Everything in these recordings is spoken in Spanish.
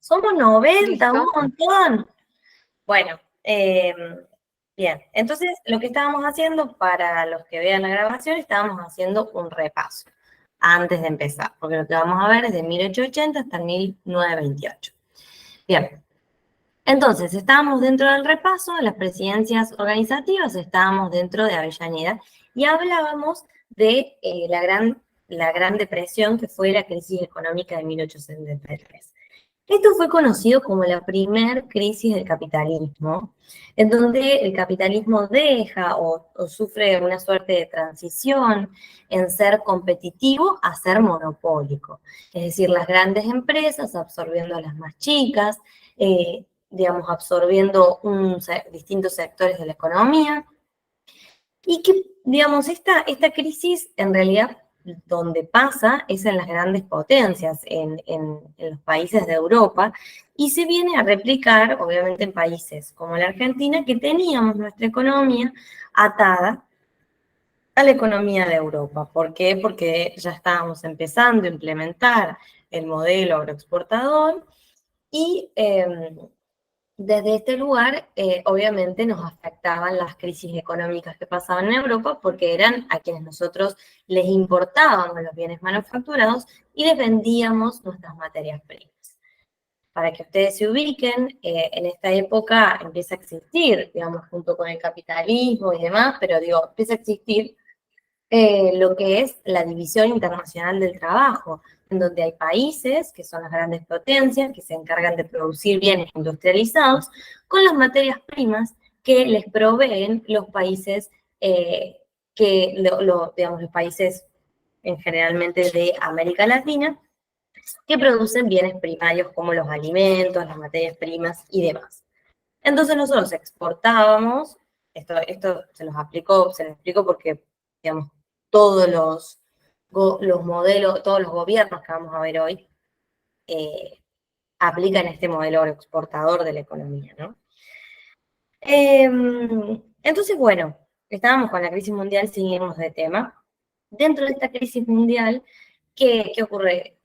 Somos 90, un Listo. montón. Bueno, bien. Entonces, lo que estábamos haciendo, para los que vean la grabación, estábamos haciendo un repaso antes de empezar, porque lo que vamos a ver es de 1880 hasta 1928. Bien. Entonces, estábamos dentro del repaso, de las presidencias organizativas, estábamos dentro de Avellaneda y hablábamos de la gran depresión, que fue la crisis económica de 1873. Esto fue conocido como la primer crisis del capitalismo, en donde el capitalismo deja o sufre una suerte de transición en ser competitivo a ser monopólico. Es decir, las grandes empresas absorbiendo a las más chicas, digamos, absorbiendo distintos sectores de la economía, y que, digamos, esta crisis en realidad donde pasa es en las grandes potencias, en los países de Europa, y se viene a replicar, obviamente, en países como la Argentina, que teníamos nuestra economía atada a la economía de Europa. ¿Por qué? Porque ya estábamos empezando a implementar el modelo agroexportador y desde este lugar, obviamente nos afectaban las crisis económicas que pasaban en Europa porque eran a quienes nosotros les importábamos los bienes manufacturados y les vendíamos nuestras materias primas. Para que ustedes se ubiquen, en esta época empieza a existir, digamos, junto con el capitalismo y demás, pero digo, empieza a existir lo que es la División Internacional del Trabajo, en donde hay países, que son las grandes potencias, que se encargan de producir bienes industrializados, con las materias primas que les proveen los países, digamos, los países generalmente de América Latina, que producen bienes primarios como los alimentos, las materias primas y demás. Entonces nosotros exportábamos, esto se los explico porque, digamos, todos los modelos, todos los gobiernos que vamos a ver hoy eh, aplican este modelo exportador de la economía, ¿no? Entonces, bueno, estábamos con la crisis mundial, seguimos de tema. Dentro de esta crisis mundial, ¿qué ocurre?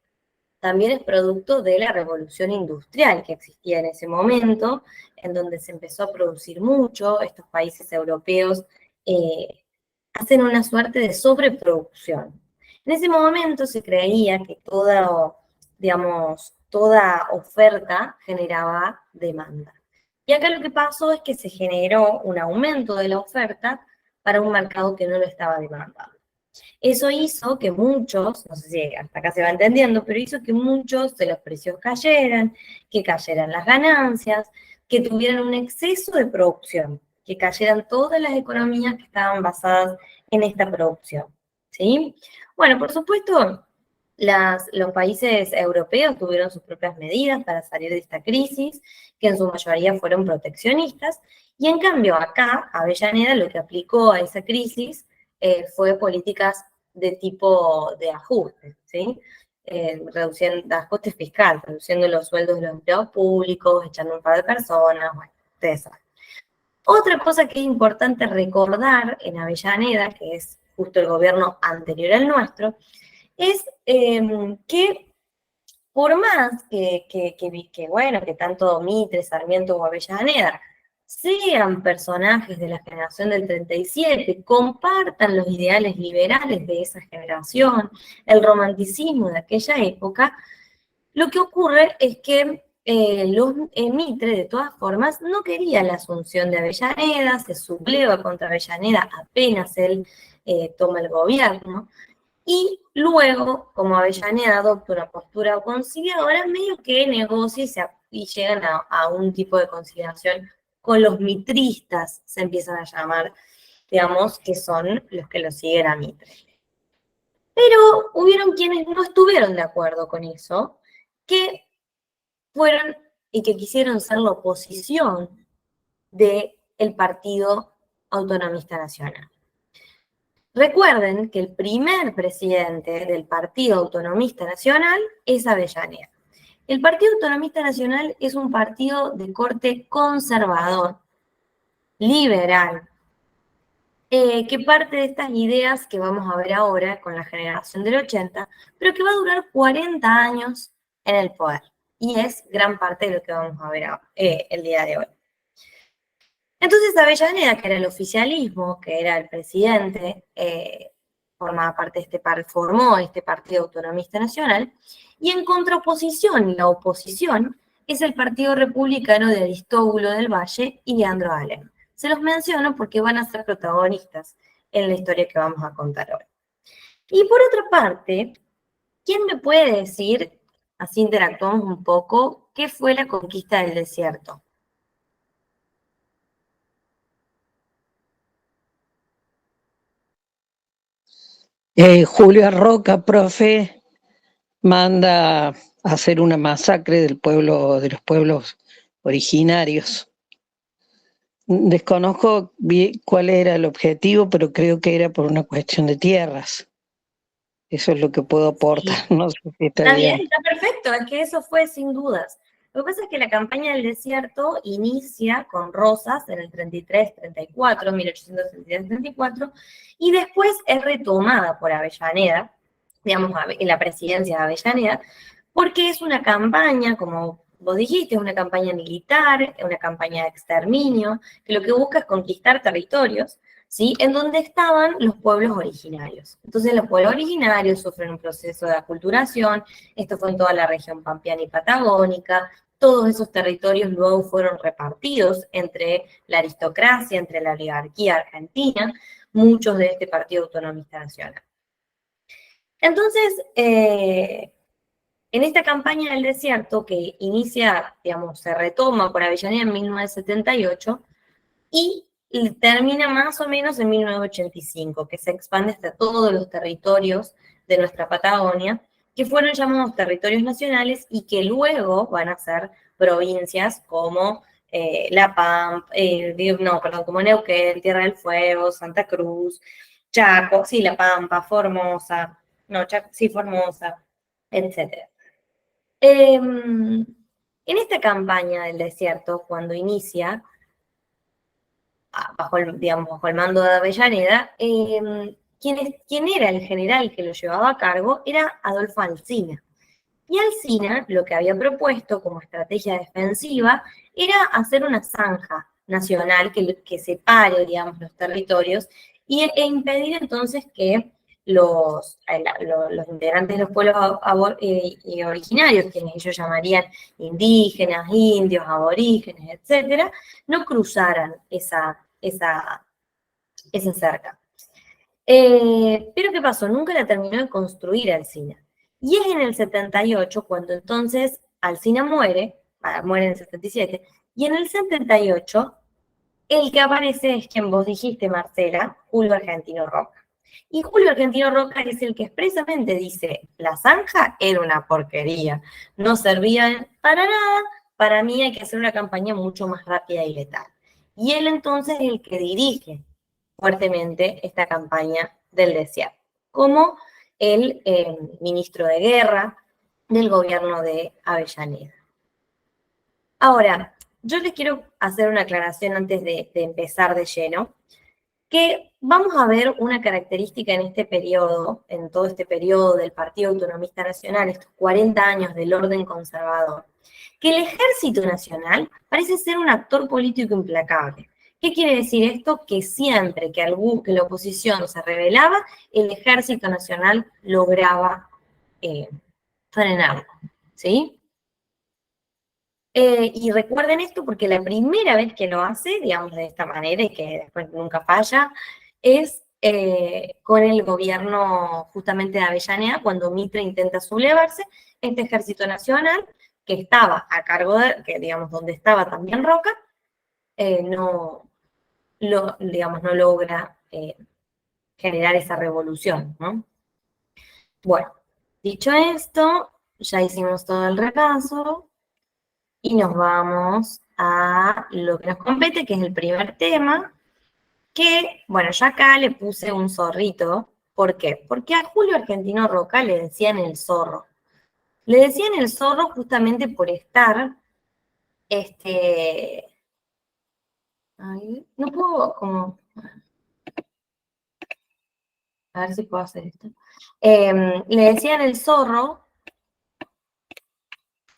También es producto de la revolución industrial que existía en ese momento, en donde se empezó a producir mucho, estos países europeos eh, hacen una suerte de sobreproducción. En ese momento se creía que digamos, toda oferta generaba demanda. Y acá lo que pasó es que se generó un aumento de la oferta para un mercado que no lo estaba demandando. Eso hizo que muchos, no sé si hasta acá se va entendiendo, pero hizo que muchos de los precios cayeran, que cayeran las ganancias, que tuvieran un exceso de producción, que cayeran todas las economías que estaban basadas en esta producción. ¿Sí? Bueno, por supuesto, los países europeos tuvieron sus propias medidas para salir de esta crisis, que en su mayoría fueron proteccionistas, y en cambio acá, Avellaneda lo que aplicó a esa crisis fue políticas de tipo de ajuste, ¿sí? Reduciendo los costes fiscales, reduciendo los sueldos de los empleados públicos, echando un par de personas, bueno, ustedes saben. Otra cosa que es importante recordar en Avellaneda, que es justo el gobierno anterior al nuestro, es que por más bueno, que tanto Mitre, Sarmiento o Avellaneda sean personajes de la generación del 37, compartan los ideales liberales de esa generación, el romanticismo de aquella época, lo que ocurre es que Mitre, de todas formas, no quería la asunción de Avellaneda, se subleva contra Avellaneda apenas él toma el gobierno, y luego, como Avellaneda adopta una postura conciliadora, medio que negocia y llegan a un tipo de conciliación con los mitristas, se empiezan a llamar, digamos, que son los que lo siguen a Mitre. Pero hubieron quienes no estuvieron de acuerdo con eso, que fueron y que quisieron ser la oposición del Partido Autonomista Nacional. Recuerden que el primer presidente del Partido Autonomista Nacional es Avellaneda. El Partido Autonomista Nacional es un partido de corte conservador, liberal, que parte de estas ideas que vamos a ver ahora con la generación del 80, pero que va a durar 40 años en el poder. y es gran parte de lo que vamos a ver el día de hoy. Entonces Avellaneda, que era el oficialismo, que era el presidente, formaba parte de formó este Partido Autonomista Nacional, y en contraposición, la oposición, es el Partido Republicano de Aristóbulo del Valle y Leandro Alem. Se los menciono porque van a ser protagonistas en la historia que vamos a contar hoy. Y por otra parte, ¿quién me puede decir, así interactuamos un poco, qué fue la conquista del desierto? Julio Roca, profe, manda a hacer una masacre del pueblo, de los pueblos originarios. Desconozco bien cuál era el objetivo, pero creo que era por una cuestión de tierras. Eso es lo que puedo aportar, Sí. no sé si está Está bien. bien, está perfecto, es que eso fue sin dudas. Lo que pasa es que la campaña del desierto inicia con Rosas en el 33-34, 1833-34, y después es retomada por Avellaneda, digamos, en la presidencia de Avellaneda, porque es una campaña, como vos dijiste, es una campaña militar, es una campaña de exterminio, que lo que busca es conquistar territorios, ¿sí? En donde estaban los pueblos originarios. Entonces los pueblos originarios sufren un proceso de aculturación, esto fue en toda la región pampeana y patagónica, todos esos territorios luego fueron repartidos entre la aristocracia, entre la oligarquía argentina, muchos de este Partido Autonomista Nacional. Entonces, en esta campaña del desierto, que inicia, digamos, se retoma por Avellaneda en 1978 y termina más o menos en 1985, que se expande hasta todos los territorios de nuestra Patagonia, que fueron llamados territorios nacionales y que luego van a ser provincias como La Pampa, como Neuquén, Tierra del Fuego, Santa Cruz, Chaco, sí, La Pampa, Formosa, no, Chaco, sí, Formosa, etc. En esta campaña del desierto, cuando inicia, bajo el mando de Avellaneda, quien era el general que lo llevaba a cargo era Adolfo Alsina. Y Alsina lo que había propuesto como estrategia defensiva era hacer una zanja nacional que separe, digamos, los territorios e impedir entonces que los integrantes de los pueblos originarios, quienes ellos llamarían indígenas, indios, aborígenes, etcétera, no cruzaran esa cerca. Pero ¿qué pasó? Nunca la terminó de construir Alsina. Y es en el 78 cuando entonces Alsina muere en el 77, y en el 78 el que aparece es quien vos dijiste, Marcela, Julio Argentino Roca. Y Julio Argentino Roca es el que expresamente dice, la zanja era una porquería, no servía para nada, para mí hay que hacer una campaña mucho más rápida y letal. Y él entonces es el que dirige fuertemente esta campaña del desierto, como el ministro de Guerra del gobierno de Avellaneda. Ahora, yo les quiero hacer una aclaración antes de empezar de lleno, que vamos a ver una característica en este periodo, en todo este periodo del Partido Autonomista Nacional, estos 40 años del orden conservador, que el Ejército Nacional parece ser un actor político implacable. ¿Qué quiere decir esto? Que siempre que la oposición se rebelaba, el Ejército Nacional lograba frenarlo, ¿sí? Y recuerden esto porque la primera vez que lo hace, digamos de esta manera y que después nunca falla, es con el gobierno justamente de Avellaneda, cuando Mitre intenta sublevarse, este ejército nacional que estaba a cargo de, que digamos donde estaba también Roca, digamos, no logra generar esa revolución, ¿no? Bueno, dicho esto, ya hicimos todo el repaso. Y nos vamos a lo que nos compete, que es el primer tema, que, bueno, ya acá le puse un zorrito. ¿Por qué? Porque a Julio Argentino Roca le decían el zorro. Le decían el zorro justamente por estar, no puedo como, a ver si puedo hacer esto. Le decían el zorro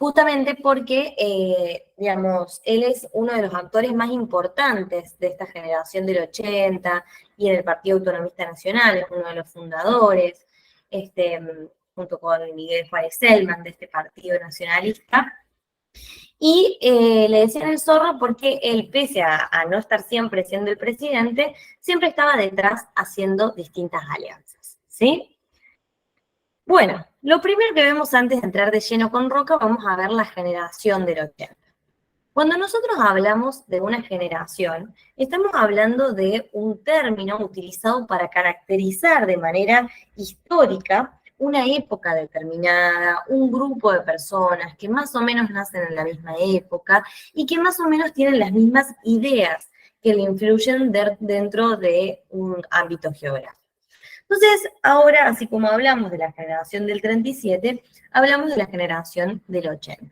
justamente porque, digamos, él es uno de los actores más importantes de esta generación del 80 y en el Partido Autonomista Nacional, es uno de los fundadores, junto con Miguel Juárez Celman, de este partido nacionalista. Y le decían el zorro porque él, pese a no estar siempre siendo el presidente, siempre estaba detrás haciendo distintas alianzas, ¿sí? Bueno, lo primero que vemos antes de entrar de lleno con Roca, vamos a ver la generación del 80. Cuando nosotros hablamos de una generación, estamos hablando de un término utilizado para caracterizar de manera histórica una época determinada, un grupo de personas que más o menos nacen en la misma época y que más o menos tienen las mismas ideas que le influyen dentro de un ámbito geográfico. Entonces, ahora, así como hablamos de la generación del 37, hablamos de la generación del 80.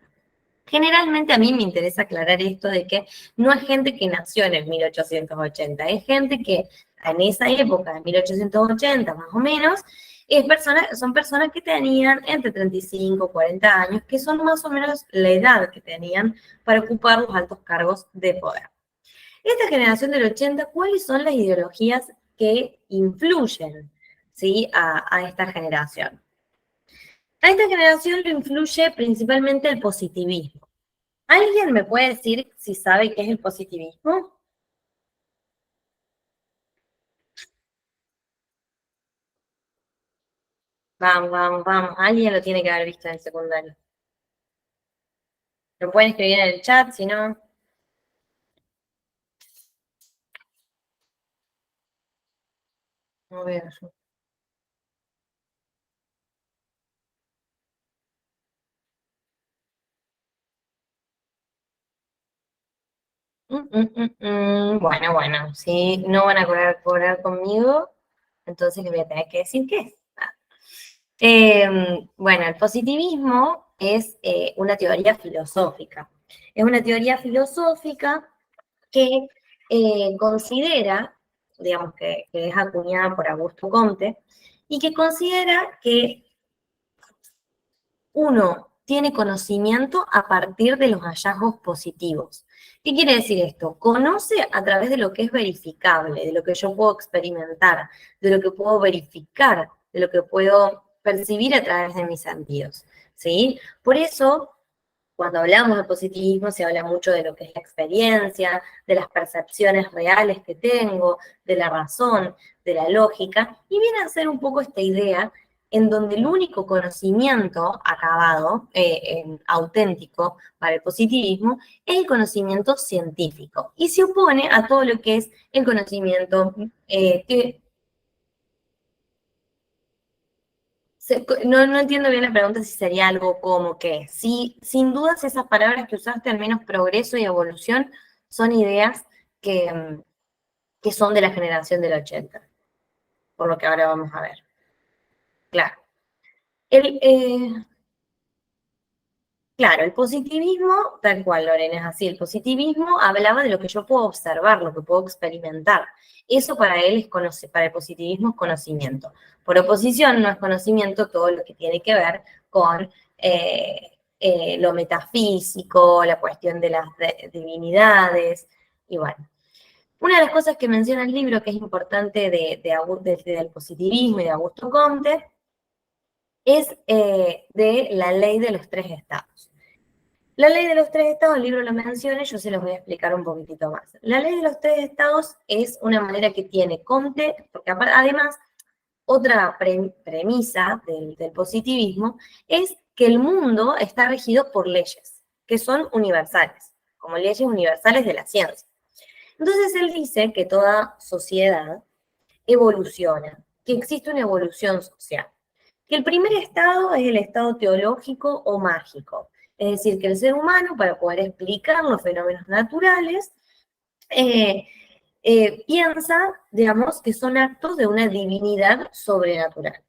Generalmente a mí me interesa aclarar esto de que no es gente que nació en el 1880, es gente que en esa época, en 1880 más o menos, son personas que tenían entre 35 y 40 años, que son más o menos la edad que tenían para ocupar los altos cargos de poder. Esta generación del 80, ¿cuáles son las ideologías que influyen, ¿sí?, a esta generación? A esta generación lo influye principalmente el positivismo. ¿Alguien me puede decir si sabe qué es el positivismo? Vamos, vamos, vamos. Alguien lo tiene que haber visto en el secundario. Lo pueden escribir en el chat, si no. No veo yo. Bueno, bueno, si no van a cobrar conmigo, entonces les voy a tener que decir qué es. Bueno, el positivismo es una teoría filosófica. Es una teoría filosófica que considera, digamos que es acuñada por Augusto Comte, y que considera que uno tiene conocimiento a partir de los hallazgos positivos. ¿Qué quiere decir esto? Conoce a través de lo que es verificable, de lo que yo puedo experimentar, de lo que puedo verificar, de lo que puedo percibir a través de mis sentidos, ¿sí? Por eso, cuando hablamos de positivismo, se habla mucho de lo que es la experiencia, de las percepciones reales que tengo, de la razón, de la lógica, y viene a ser un poco esta idea en donde el único conocimiento acabado, auténtico para el positivismo, es el conocimiento científico, y se opone a todo lo que es el conocimiento no entiendo bien la pregunta si sería algo como que, sí, sin dudas esas palabras que usaste, al menos progreso y evolución, son ideas que son de la generación del 80, por lo que ahora vamos a ver. Claro. El, eh, Claro, el positivismo, tal cual, Lorena, es así. El positivismo hablaba de lo que yo puedo observar, lo que puedo experimentar. Eso para él para el positivismo es conocimiento. Por oposición, no es conocimiento todo lo que tiene que ver con lo metafísico, la cuestión de las divinidades, y bueno. Una de las cosas que menciona el libro que es importante del positivismo y de Augusto Comte es de la ley de los tres estados. La ley de los tres estados, el libro lo menciona y yo se los voy a explicar un poquitito más. La ley de los tres estados es una manera que tiene Comte, porque además, otra premisa del positivismo es que el mundo está regido por leyes, que son universales, como leyes universales de la ciencia. Entonces él dice que toda sociedad evoluciona, que existe una evolución social. Que el primer estado es el estado teológico o mágico, es decir, que el ser humano, para poder explicar los fenómenos naturales, piensa, digamos, que son actos de una divinidad sobrenatural.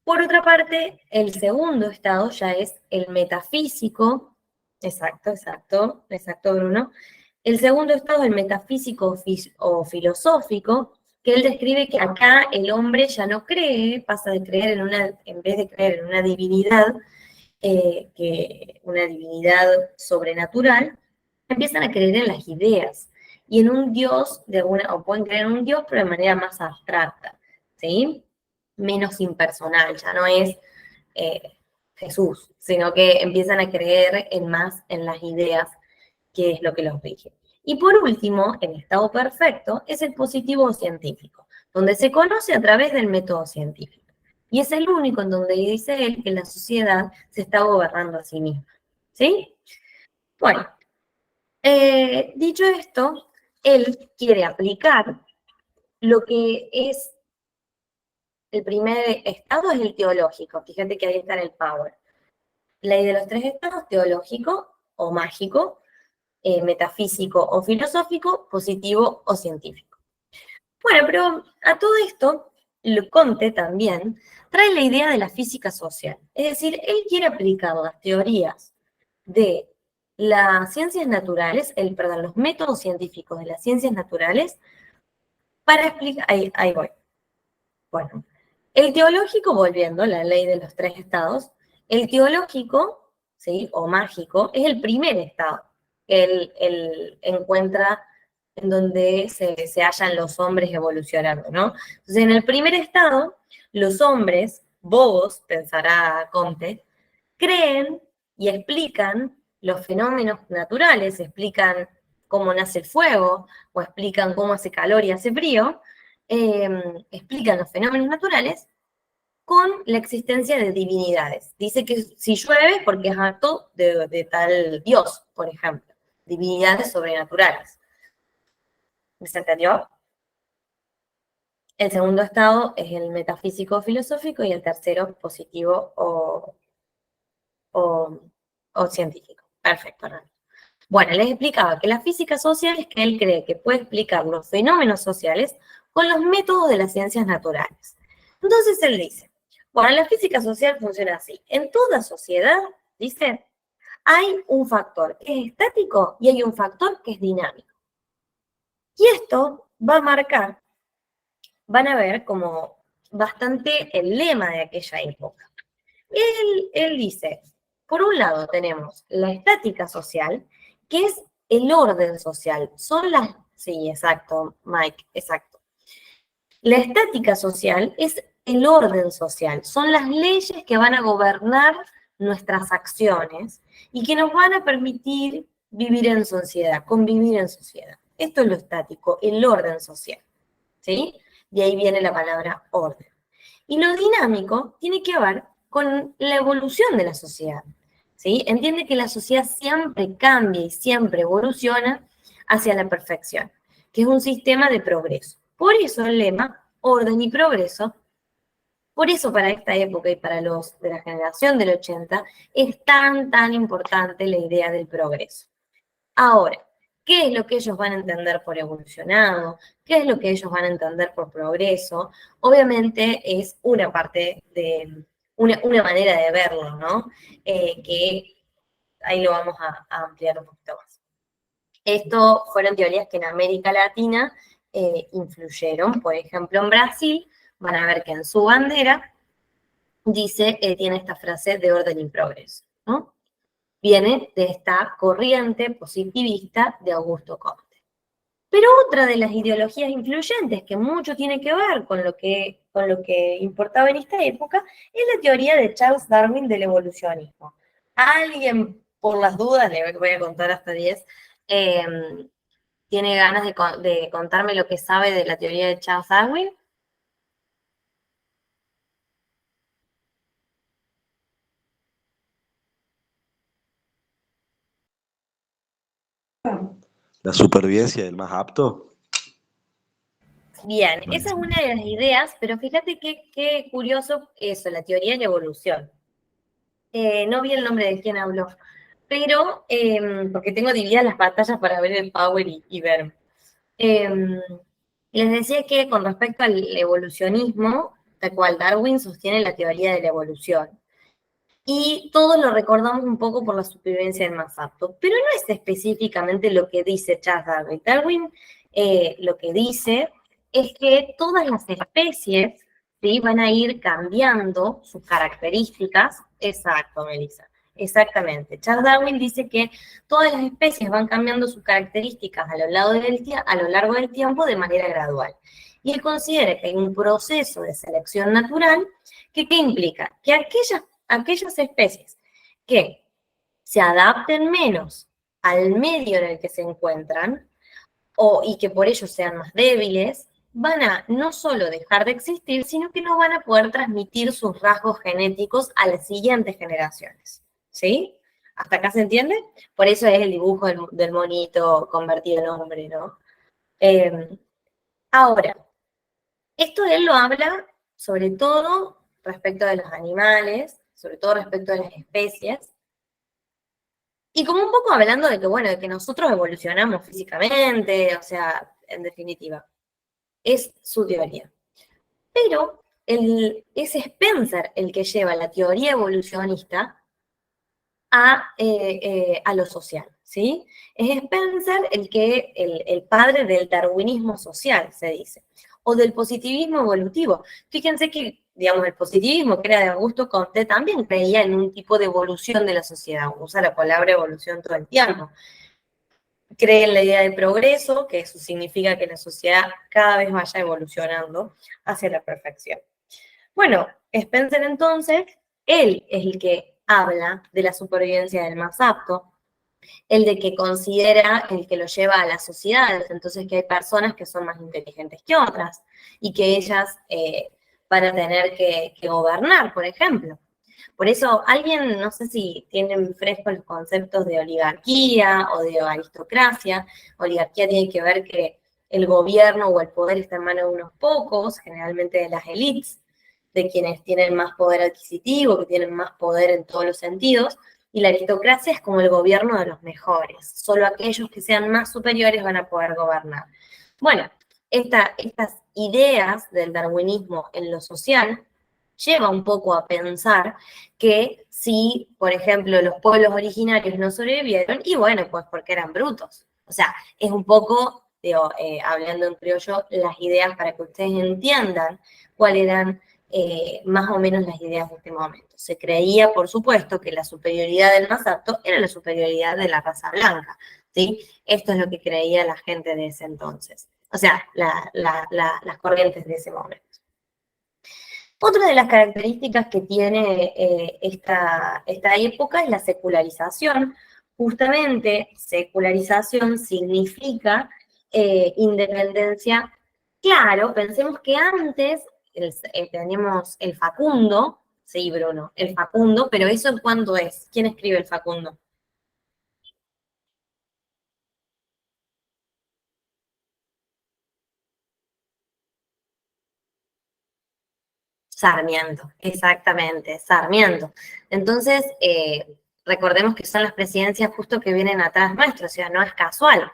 Por otra parte, el segundo estado ya es el metafísico, exacto, Bruno. El segundo estado es el metafísico o filosófico, que él describe que acá el hombre ya no cree, pasa de creer en vez de creer en una divinidad, que una divinidad sobrenatural, empiezan a creer en las ideas y en un Dios, o pueden creer en un Dios, pero de manera más abstracta, ¿sí? Menos impersonal, ya no es eh, Jesús, sino que empiezan a creer más en las ideas, que es lo que los rige. Y por último, el estado perfecto es el positivo científico, donde se conoce a través del método científico. Y es el único en donde dice él que la sociedad se está gobernando a sí misma. ¿Sí? Bueno, dicho esto, él quiere aplicar lo que es el primer estado, es el teológico. Fíjate que ahí está en el Power. Ley de los tres estados: teológico o mágico, metafísico o filosófico, positivo o científico. Bueno, pero a todo esto, Comte también trae la idea de la física social. Es decir, él quiere aplicar las teorías de las ciencias naturales, los métodos científicos de las ciencias naturales para explicar, ahí voy. Bueno, el teológico, volviendo a la ley de los tres estados, el teológico, ¿sí? O mágico, es el primer estado que él encuentra en donde se hallan los hombres evolucionando, ¿no? Entonces, en el primer estado, los hombres, bobos, pensará Comte, creen y explican los fenómenos naturales, explican cómo nace el fuego, o explican cómo hace calor y hace frío, explican los fenómenos naturales con la existencia de divinidades. Dice que si llueve es porque es acto de tal dios, por ejemplo, divinidades sobrenaturales. ¿Se entendió? El segundo estado es el metafísico filosófico y el tercero positivo o científico. Perfecto, ¿no? Bueno, les explicaba que la física social es que él cree que puede explicar los fenómenos sociales con los métodos de las ciencias naturales. Entonces él dice, bueno, la física social funciona así. En toda sociedad, dice, hay un factor que es estático y hay un factor que es dinámico. Y esto va a marcar, van a ver como bastante el lema de aquella época. Él dice, por un lado tenemos la estática social, que es el orden social. Sí, exacto, Mike, exacto. La estática social es el orden social, son las leyes que van a gobernar nuestras acciones y que nos van a permitir vivir en sociedad, convivir en sociedad. Esto es lo estático, el orden social, ¿sí? De ahí viene la palabra orden. Y lo dinámico tiene que ver con la evolución de la sociedad, ¿sí? Entiende que la sociedad siempre cambia y siempre evoluciona hacia la perfección, que es un sistema de progreso. Por eso el lema, orden y progreso, por eso para esta época y para los de la generación del 80, es tan importante la idea del progreso. Ahora, ¿qué es lo que ellos van a entender por evolucionado? ¿Qué es lo que ellos van a entender por progreso? Obviamente es una parte de, una manera de verlo, ¿no? Que ahí lo vamos a ampliar un poquito más. Esto fueron teorías que en América Latina influyeron. Por ejemplo, en Brasil, van a ver que en su bandera dice, tiene esta frase de orden y progreso, ¿no? Viene de esta corriente positivista de Augusto Comte. Pero otra de las ideologías influyentes que mucho tiene que ver con lo que importaba en esta época es la teoría de Charles Darwin del evolucionismo. ¿A alguien, por las dudas, le voy a contar hasta 10, tiene ganas de contarme lo que sabe de la teoría de Charles Darwin? La supervivencia del más apto. Bien, esa es una de las ideas, pero fíjate qué curioso eso, la teoría de la evolución. No vi el nombre de quién habló, pero, porque tengo divididas las pantallas para ver el Power y ver. Les decía que con respecto al evolucionismo, tal cual Darwin sostiene la teoría de la evolución. Y todos lo recordamos un poco por la supervivencia del más apto, pero no es específicamente lo que dice Charles Darwin. Darwin lo que dice es que todas las especies, ¿sí?, van a ir cambiando sus características. Exacto, Melissa. Exactamente. Charles Darwin dice que todas las especies van cambiando sus características a lo largo del tiempo de manera gradual. Y él considera que hay un proceso de selección natural que ¿qué implica? Que aquellas especies que se adapten menos al medio en el que se encuentran y que por ello sean más débiles, van a no solo dejar de existir, sino que no van a poder transmitir sus rasgos genéticos a las siguientes generaciones. ¿Sí? ¿Hasta acá se entiende? Por eso es el dibujo del monito convertido en hombre, ¿no? Ahora, esto él lo habla sobre todo respecto de los animales, sobre todo respecto de las especies, y como un poco hablando de que, bueno, de que nosotros evolucionamos físicamente, o sea, en definitiva, es su teoría. Pero es Spencer el que lleva la teoría evolucionista a lo social, ¿sí? Es Spencer el padre del darwinismo social, se dice, o del positivismo evolutivo. Fíjense que, digamos, el positivismo, que era de Augusto Comte, también creía en un tipo de evolución de la sociedad, usa la palabra evolución todo el tiempo. Cree en la idea de progreso, que eso significa que la sociedad cada vez vaya evolucionando hacia la perfección. Bueno, Spencer entonces, él es el que habla de la supervivencia del más apto, el de que considera el que lo lleva a las sociedades, entonces que hay personas que son más inteligentes que otras y que ellas van a tener que gobernar, por ejemplo. Por eso, alguien, no sé si tienen frescos los conceptos de oligarquía o de aristocracia. Oligarquía tiene que ver que el gobierno o el poder está en manos de unos pocos, generalmente de las élites, de quienes tienen más poder adquisitivo, que tienen más poder en todos los sentidos, y la aristocracia es como el gobierno de los mejores. Solo aquellos que sean más superiores van a poder gobernar. Bueno, estas ideas del darwinismo en lo social lleva un poco a pensar que si, por ejemplo, los pueblos originarios no sobrevivieron, y bueno, pues porque eran brutos. O sea, es un poco, digo, hablando en criollo, las ideas para que ustedes entiendan cuáles eran más o menos las ideas de este momento. Se creía, por supuesto, que la superioridad del más apto era la superioridad de la raza blanca, ¿sí? Esto es lo que creía la gente de ese entonces. O sea, las corrientes de ese momento. Otra de las características que tiene esta época es la secularización. Justamente, secularización significa independencia. Claro, pensemos que antes teníamos el Facundo, sí, Bruno, el Facundo, pero ¿eso cuándo es? ¿Quién escribe el Facundo? Sarmiento, exactamente, Sarmiento. Entonces, recordemos que son las presidencias justo que vienen atrás nuestro, o sea, no es casual,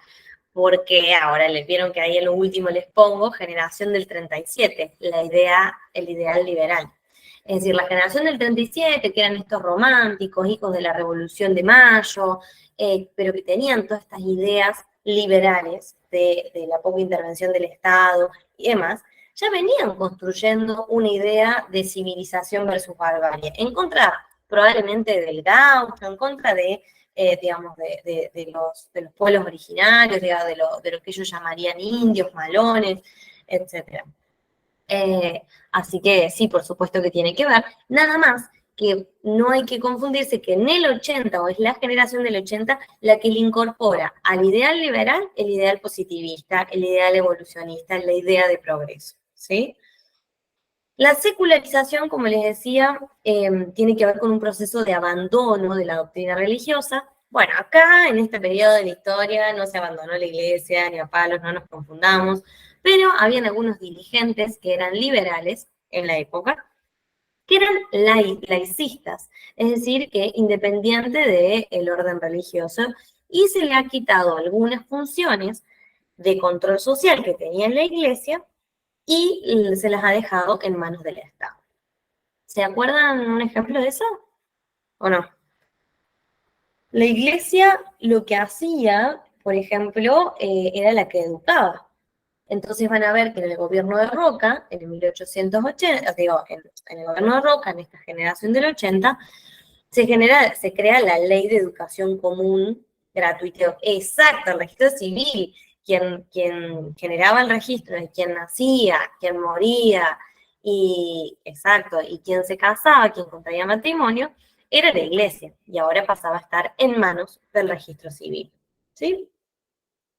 porque ahora les vieron que ahí en lo último les pongo generación del 37, el ideal liberal. Es decir, la generación del 37, que eran estos románticos, hijos de la Revolución de Mayo, pero que tenían todas estas ideas liberales de la poca intervención del Estado y demás, ya venían construyendo una idea de civilización versus barbarie, en contra probablemente del gaucho, en contra de, digamos, de los pueblos originarios, digamos, de lo que ellos llamarían indios, malones, etc. Así que sí, por supuesto que tiene que ver, nada más que no hay que confundirse que en el 80, o es la generación del 80, la que le incorpora al ideal liberal el ideal positivista, el ideal evolucionista, la idea de progreso, ¿sí? La secularización, como les decía, tiene que ver con un proceso de abandono de la doctrina religiosa. Bueno, acá, en este periodo de la historia, no se abandonó la iglesia, ni a palos, no nos confundamos, pero habían algunos dirigentes que eran liberales en la época, que eran laicistas, es decir, que independiente del orden religioso, y se le ha quitado algunas funciones de control social que tenía la iglesia y se las ha dejado en manos del Estado. ¿Se acuerdan un ejemplo de eso? ¿O no? La iglesia lo que hacía, por ejemplo, era la que educaba. Entonces van a ver que en el gobierno de Roca, en el 1880, digo, en el gobierno de Roca, en esta generación del 80, se crea la Ley de Educación Común Gratuita. Exacto, el registro civil. Quien generaba el registro de quien nacía, quien moría, y exacto, y quien se casaba, quien contraía matrimonio, era la iglesia, y ahora pasaba a estar en manos del registro civil. ¿Sí?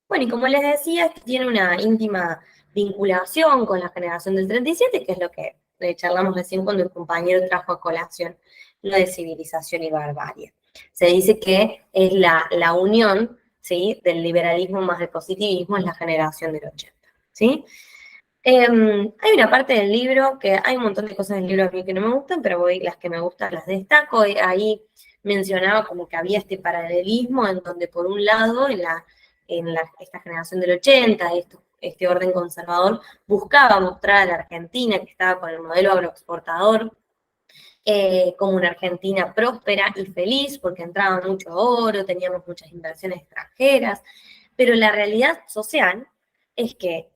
Bueno, y como les decía, tiene una íntima vinculación con la generación del 37, que es lo que charlamos recién cuando el compañero trajo a colación lo de civilización y barbarie. Se dice que es la unión, ¿sí?, del liberalismo más del positivismo, es la generación del 80, ¿sí? Hay una parte del libro que hay un montón de cosas del libro a mí que no me gustan, pero las que me gustan las destaco. Ahí mencionaba como que había este paralelismo en donde por un lado esta generación del 80, este orden conservador, buscaba mostrar a la Argentina que estaba con el modelo agroexportador como una Argentina próspera y feliz porque entraba mucho oro, teníamos muchas inversiones extranjeras, pero la realidad social es que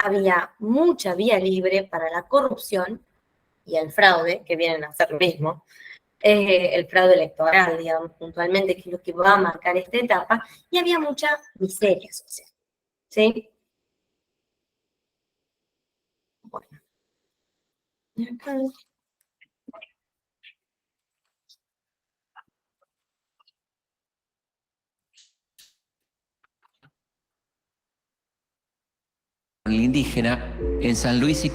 había mucha vía libre para la corrupción y el fraude, que vienen a ser lo mismo, el fraude electoral, digamos, puntualmente, que es lo que va a marcar esta etapa, y había mucha miseria social, ¿sí? Bueno. Indígena en San Luis y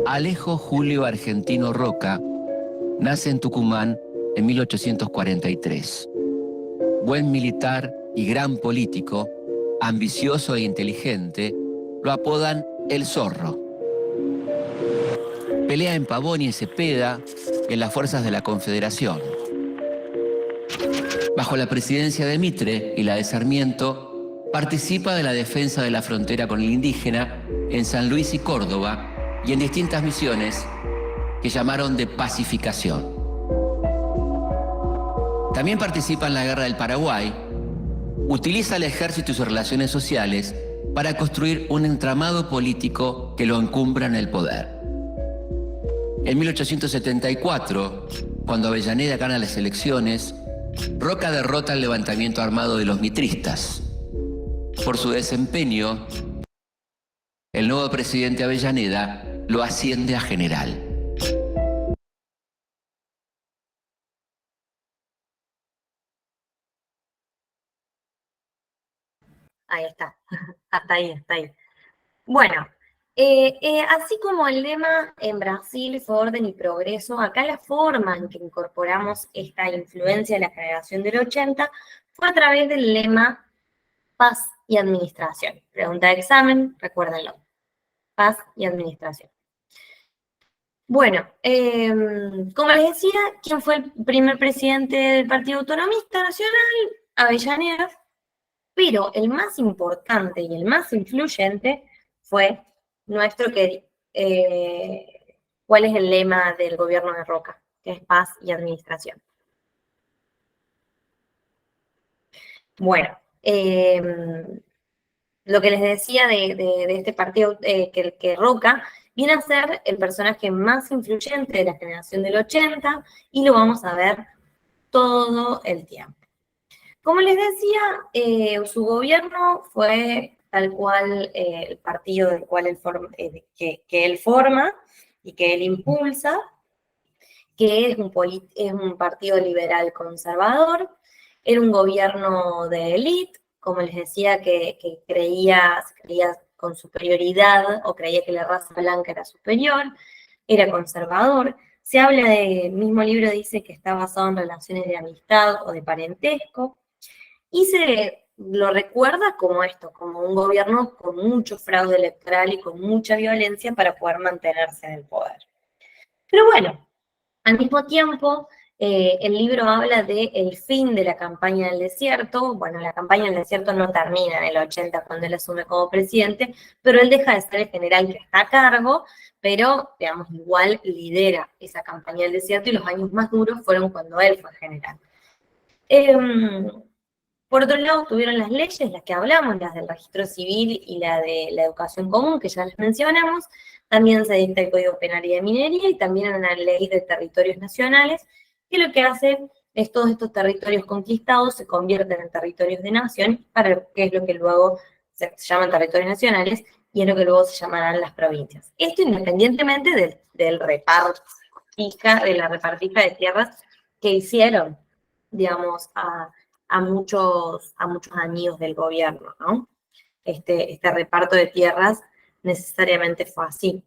Alejo Julio Argentino Roca nace en Tucumán en 1843. Buen militar y gran político, ambicioso e inteligente, lo apodan El Zorro. Pelea en Pavón y en Cepeda en las fuerzas de la Confederación. Bajo la presidencia de Mitre y la de Sarmiento, participa de la defensa de la frontera con el indígena en San Luis y Córdoba y en distintas misiones que llamaron de pacificación. También participa en la Guerra del Paraguay, utiliza el ejército y sus relaciones sociales para construir un entramado político que lo encumbra en el poder. En 1874, cuando Avellaneda gana las elecciones, Roca derrota el levantamiento armado de los mitristas. Por su desempeño, el nuevo presidente Avellaneda lo asciende a general. Ahí está, hasta ahí, hasta ahí. Bueno, así como el lema en Brasil fue orden y progreso, acá la forma en que incorporamos esta influencia de la generación del 80 fue a través del lema paz y administración. Pregunta de examen, recuérdenlo. Paz y administración. Bueno, como les decía, ¿quién fue el primer presidente del Partido Autonomista Nacional? Avellaneda. Pero el más importante y el más influyente fue nuestro ¿cuál es el lema del gobierno de Roca? Que es paz y administración. Bueno, lo que les decía de este partido, que Roca viene a ser el personaje más influyente de la generación del 80 y lo vamos a ver todo el tiempo. Como les decía, su gobierno fue tal cual el partido del cual que él forma y que él impulsa, que es un partido liberal conservador, era un gobierno de élite, como les decía, que creía con superioridad o creía que la raza blanca era superior, era conservador. Se habla el mismo libro dice que está basado en relaciones de amistad o de parentesco, y se lo recuerda como esto, como un gobierno con mucho fraude electoral y con mucha violencia para poder mantenerse en el poder. Pero bueno, al mismo tiempo, El libro habla del fin de la campaña del desierto. Bueno, la campaña del desierto no termina en el 80 cuando él asume como presidente, pero él deja de ser el general que está a cargo, pero, digamos, igual lidera esa campaña del desierto y los años más duros fueron cuando él fue general. Por otro lado, tuvieron las leyes, las que hablamos, las del registro civil y la de la educación común, que ya les mencionamos. También se dicta el Código Penal y de Minería y también una ley de territorios nacionales, que lo que hace es todos estos territorios conquistados se convierten en territorios de nación, que es lo que luego se llaman territorios nacionales y es lo que luego se llamarán las provincias. Esto independientemente del de la repartija de tierras que hicieron, digamos, a muchos años del gobierno, ¿no? Este reparto de tierras necesariamente fue así.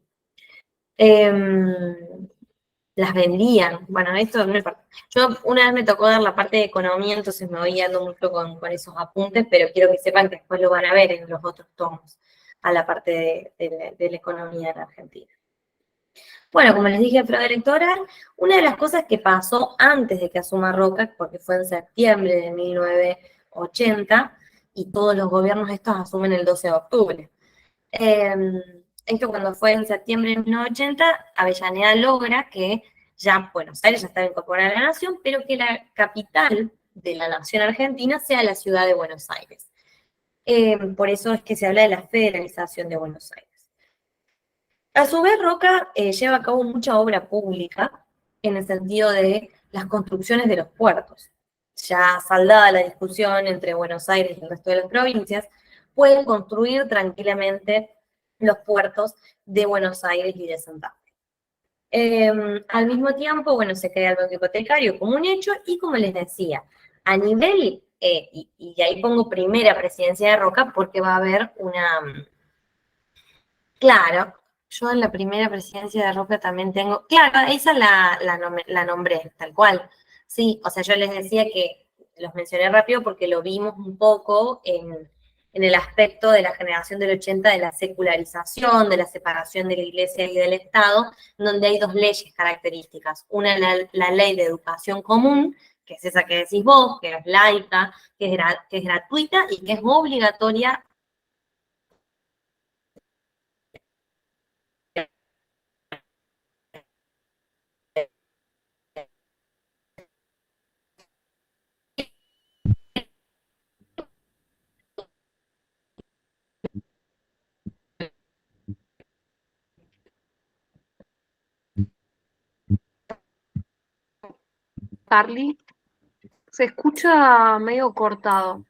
Las vendían, bueno, esto no importa. Yo una vez me tocó dar la parte de economía, entonces me voy guiando mucho con esos apuntes, pero quiero que sepan que después lo van a ver en los otros tomos, a la parte de la economía de la Argentina. Bueno, como les dije, el fraude electoral, una de las cosas que pasó antes de que asuma Roca, porque fue en septiembre de 1980, y todos los gobiernos estos asumen el 12 de octubre. Esto cuando fue en septiembre de 1980, Avellaneda logra que ya Buenos Aires ya estaba incorporada a la nación, pero que la capital de la nación argentina sea la ciudad de Buenos Aires. Por eso es que se habla de la federalización de Buenos Aires. A su vez, Roca lleva a cabo mucha obra pública en el sentido de las construcciones de los puertos. Ya saldada la discusión entre Buenos Aires y el resto de las provincias, pueden construir tranquilamente los puertos de Buenos Aires y de Santa Fe. Al mismo tiempo, bueno, se crea el banco hipotecario como un hecho, y como les decía, a nivel, y ahí pongo primera presidencia de Roca, porque va a haber claro, yo en la primera presidencia de Roca también tengo, claro, esa la nombré, tal cual. Sí, o sea, yo les decía que los mencioné rápido porque lo vimos un poco en el aspecto de la generación del 80, de la secularización, de la separación de la iglesia y del Estado, donde hay dos leyes características. Una es la ley de educación común, que es esa que decís vos, que es laica, que es gratuita y que es obligatoria. Carly, se escucha medio cortado.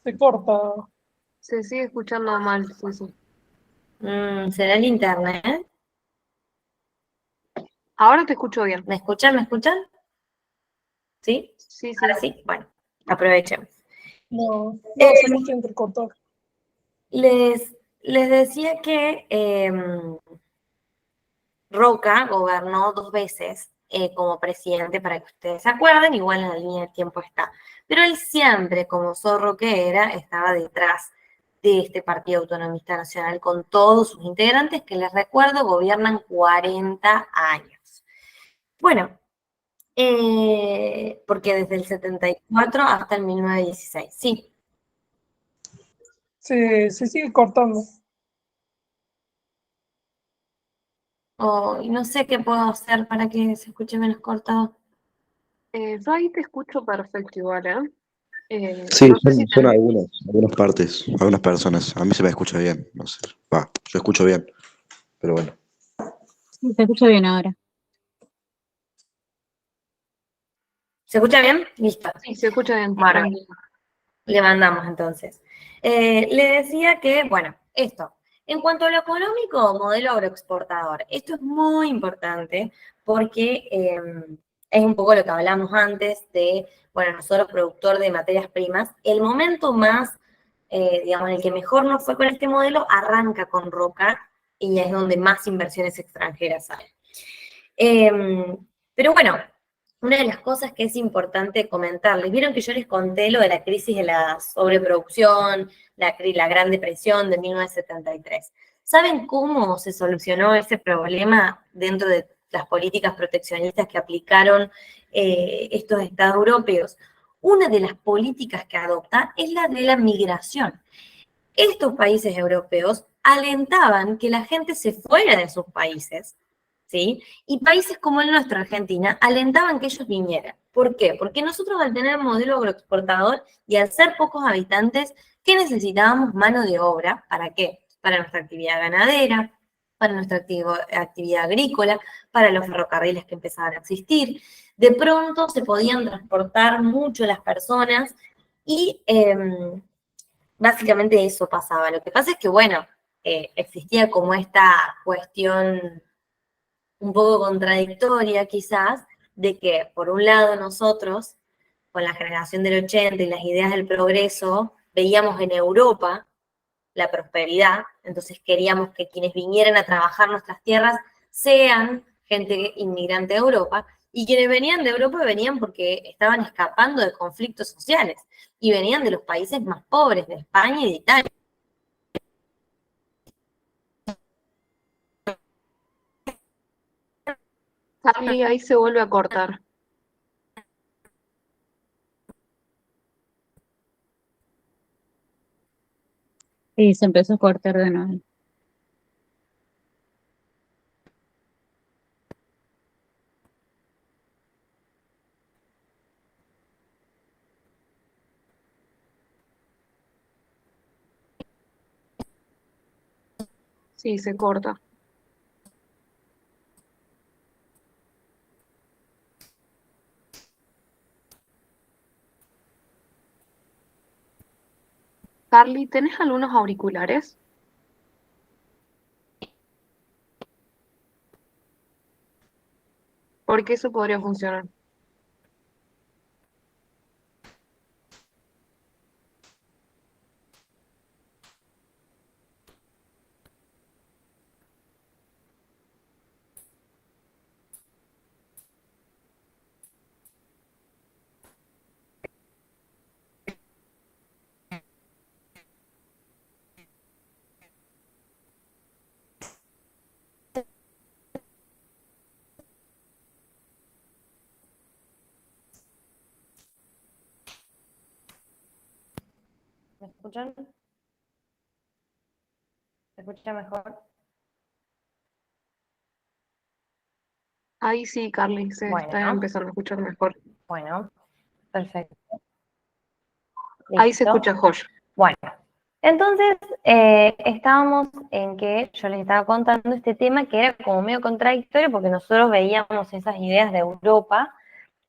Se corta. Se sigue escuchando mal, sí, sí. ¿Será el internet? Ahora te escucho bien. ¿Me escuchan? ¿Me escuchan? ¿Sí? Sí, sí. Ahora sí. Bueno, aprovechemos. No, se escucha entrecortado. Les decía que Roca gobernó 2 veces como presidente, para que ustedes se acuerden, igual en la línea de tiempo está. Pero él siempre, como zorro que era, estaba detrás de este Partido Autonomista Nacional con todos sus integrantes, que les recuerdo, gobiernan 40 años. Bueno, porque desde el 74 hasta el 1916, sí. Se sigue cortando. Y no sé qué puedo hacer para que se escuche menos cortado. Yo ahí te escucho perfecto igual, ¿eh? Sí, No sé si son tenés- algunas partes, algunas personas. A mí se me escucha bien, no sé. Yo escucho bien, pero bueno. Sí, se escucha bien ahora. ¿Se escucha bien? Listo. Sí, se escucha bien. Bárbaro. Tranquilo. Le mandamos entonces. Le decía que, bueno, esto. En cuanto a lo económico, modelo agroexportador. Esto es muy importante porque es un poco lo que hablamos antes de, bueno, nosotros productor de materias primas. El momento más, digamos, en el que mejor nos fue con este modelo, arranca con Roca y es donde más inversiones extranjeras hay. Pero bueno, una de las cosas que es importante comentarles, vieron que yo les conté lo de la crisis de la sobreproducción, la Gran Depresión de 1973. ¿Saben cómo se solucionó ese problema dentro de las políticas proteccionistas que aplicaron estos estados europeos? Una de las políticas que adopta es la de la migración. Estos países europeos alentaban que la gente se fuera de sus países, ¿sí? Y países como el nuestro, Argentina, alentaban que ellos vinieran. ¿Por qué? Porque nosotros al tener modelo agroexportador y al ser pocos habitantes, ¿qué necesitábamos? Mano de obra. ¿Para qué? Para nuestra actividad ganadera, para nuestra actividad agrícola, para los ferrocarriles que empezaban a existir. De pronto se podían transportar mucho las personas y básicamente eso pasaba. Lo que pasa es que, bueno, existía como esta cuestión un poco contradictoria quizás, de que por un lado nosotros, con la generación del 80 y las ideas del progreso, veíamos en Europa la prosperidad, entonces queríamos que quienes vinieran a trabajar nuestras tierras sean gente inmigrante de Europa, y quienes venían de Europa venían porque estaban escapando de conflictos sociales, y venían de los países más pobres, de España y de Italia. Carly, ahí se vuelve a cortar. Sí, se empezó a cortar de nuevo. Sí, se corta. Carly, ¿tenés algunos auriculares? Porque eso podría funcionar. ¿Me escuchan? ¿Se escucha mejor? Ahí sí, Carly, se Bueno. está empezando a escuchar mejor. Bueno, perfecto. Ahí se Listo. escucha Josh. Bueno, entonces estábamos en que yo les estaba contando este tema que era como medio contradictorio porque nosotros veíamos esas ideas de Europa,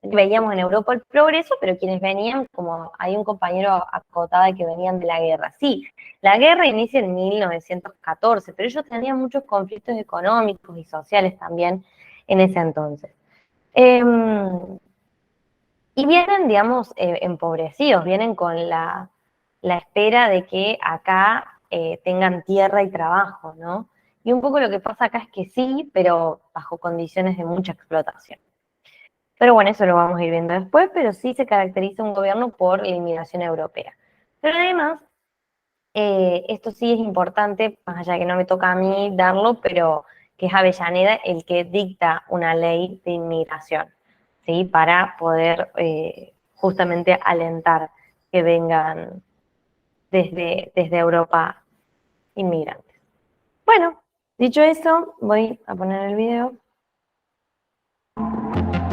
veíamos en Europa el progreso, pero quienes venían, como hay un compañero acotaba que venían de la guerra. Sí, la guerra inicia en 1914, pero ellos tenían muchos conflictos económicos y sociales también en ese entonces. Y vienen, digamos, empobrecidos, vienen con la espera de que acá tengan tierra y trabajo, ¿no? Y un poco lo que pasa acá es que sí, pero bajo condiciones de mucha explotación. Pero bueno, eso lo vamos a ir viendo después, pero sí se caracteriza un gobierno por la inmigración europea. Pero además, esto sí es importante, más allá de que no me toca a mí darlo, pero que es Avellaneda el que dicta una ley de inmigración, ¿sí? Para poder justamente alentar que vengan desde Europa inmigrantes. Bueno, dicho eso, voy a poner el video.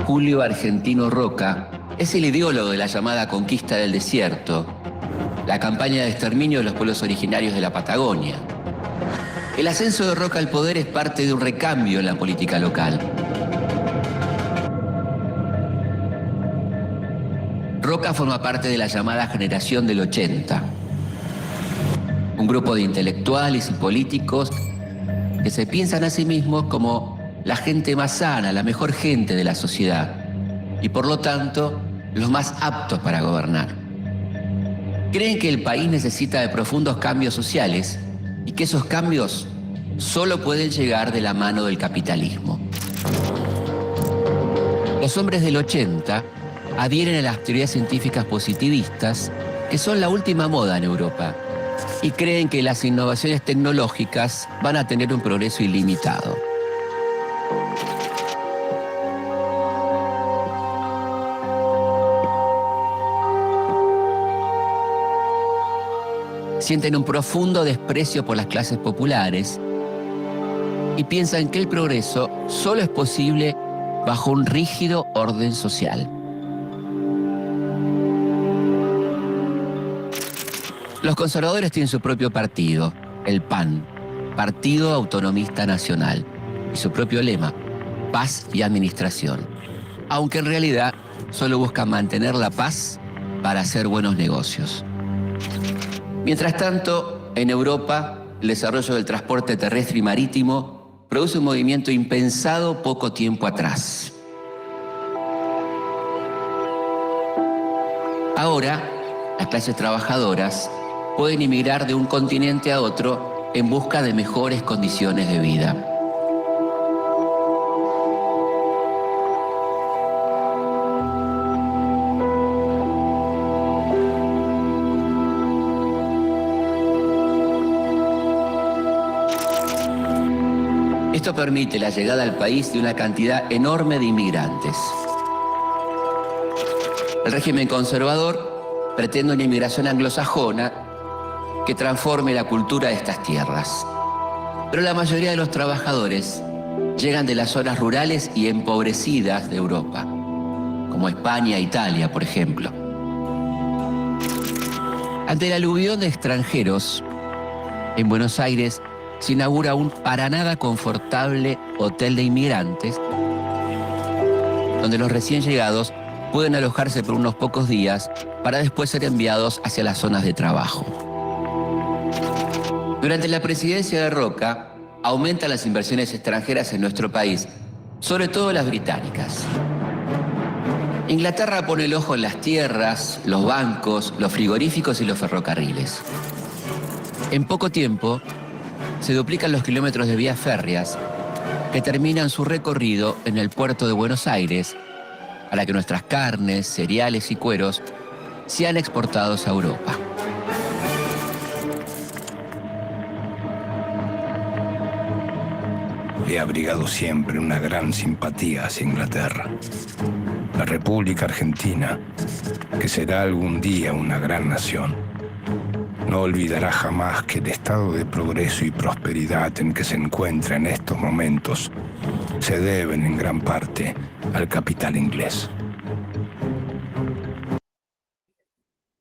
Julio Argentino Roca es el ideólogo de la llamada conquista del desierto, la campaña de exterminio de los pueblos originarios de la Patagonia. El ascenso de Roca al poder es parte de un recambio en la política local. Roca forma parte de la llamada generación del 80, un grupo de intelectuales y políticos que se piensan a sí mismos como la gente más sana, la mejor gente de la sociedad, y por lo tanto, los más aptos para gobernar. Creen que el país necesita de profundos cambios sociales y que esos cambios solo pueden llegar de la mano del capitalismo. Los hombres del 80 adhieren a las teorías científicas positivistas, que son la última moda en Europa, y creen que las innovaciones tecnológicas van a tener un progreso ilimitado. Sienten un profundo desprecio por las clases populares y piensan que el progreso solo es posible bajo un rígido orden social. Los conservadores tienen su propio partido, el PAN, Partido Autonomista Nacional, y su propio lema, paz y administración, aunque en realidad solo buscan mantener la paz para hacer buenos negocios. Mientras tanto, en Europa, el desarrollo del transporte terrestre y marítimo produce un movimiento impensado poco tiempo atrás. Ahora, las clases trabajadoras pueden emigrar de un continente a otro en busca de mejores condiciones de vida. Esto permite la llegada al país de una cantidad enorme de inmigrantes. El régimen conservador pretende una inmigración anglosajona que transforme la cultura de estas tierras. Pero la mayoría de los trabajadores llegan de las zonas rurales y empobrecidas de Europa, como España e Italia, por ejemplo. Ante la aluvión de extranjeros, en Buenos Aires se inaugura un para nada confortable hotel de inmigrantes, donde los recién llegados pueden alojarse por unos pocos días para después ser enviados hacia las zonas de trabajo. Durante la presidencia de Roca, aumentan las inversiones extranjeras en nuestro país, sobre todo las británicas. Inglaterra pone el ojo en las tierras, los bancos, los frigoríficos y los ferrocarriles. En poco tiempo, se duplican los kilómetros de vías férreas que terminan su recorrido en el puerto de Buenos Aires, para que nuestras carnes, cereales y cueros sean exportados a Europa. He abrigado siempre una gran simpatía hacia Inglaterra. La República Argentina, que será algún día una gran nación, no olvidará jamás que el estado de progreso y prosperidad en que se encuentra en estos momentos se deben en gran parte al capital inglés.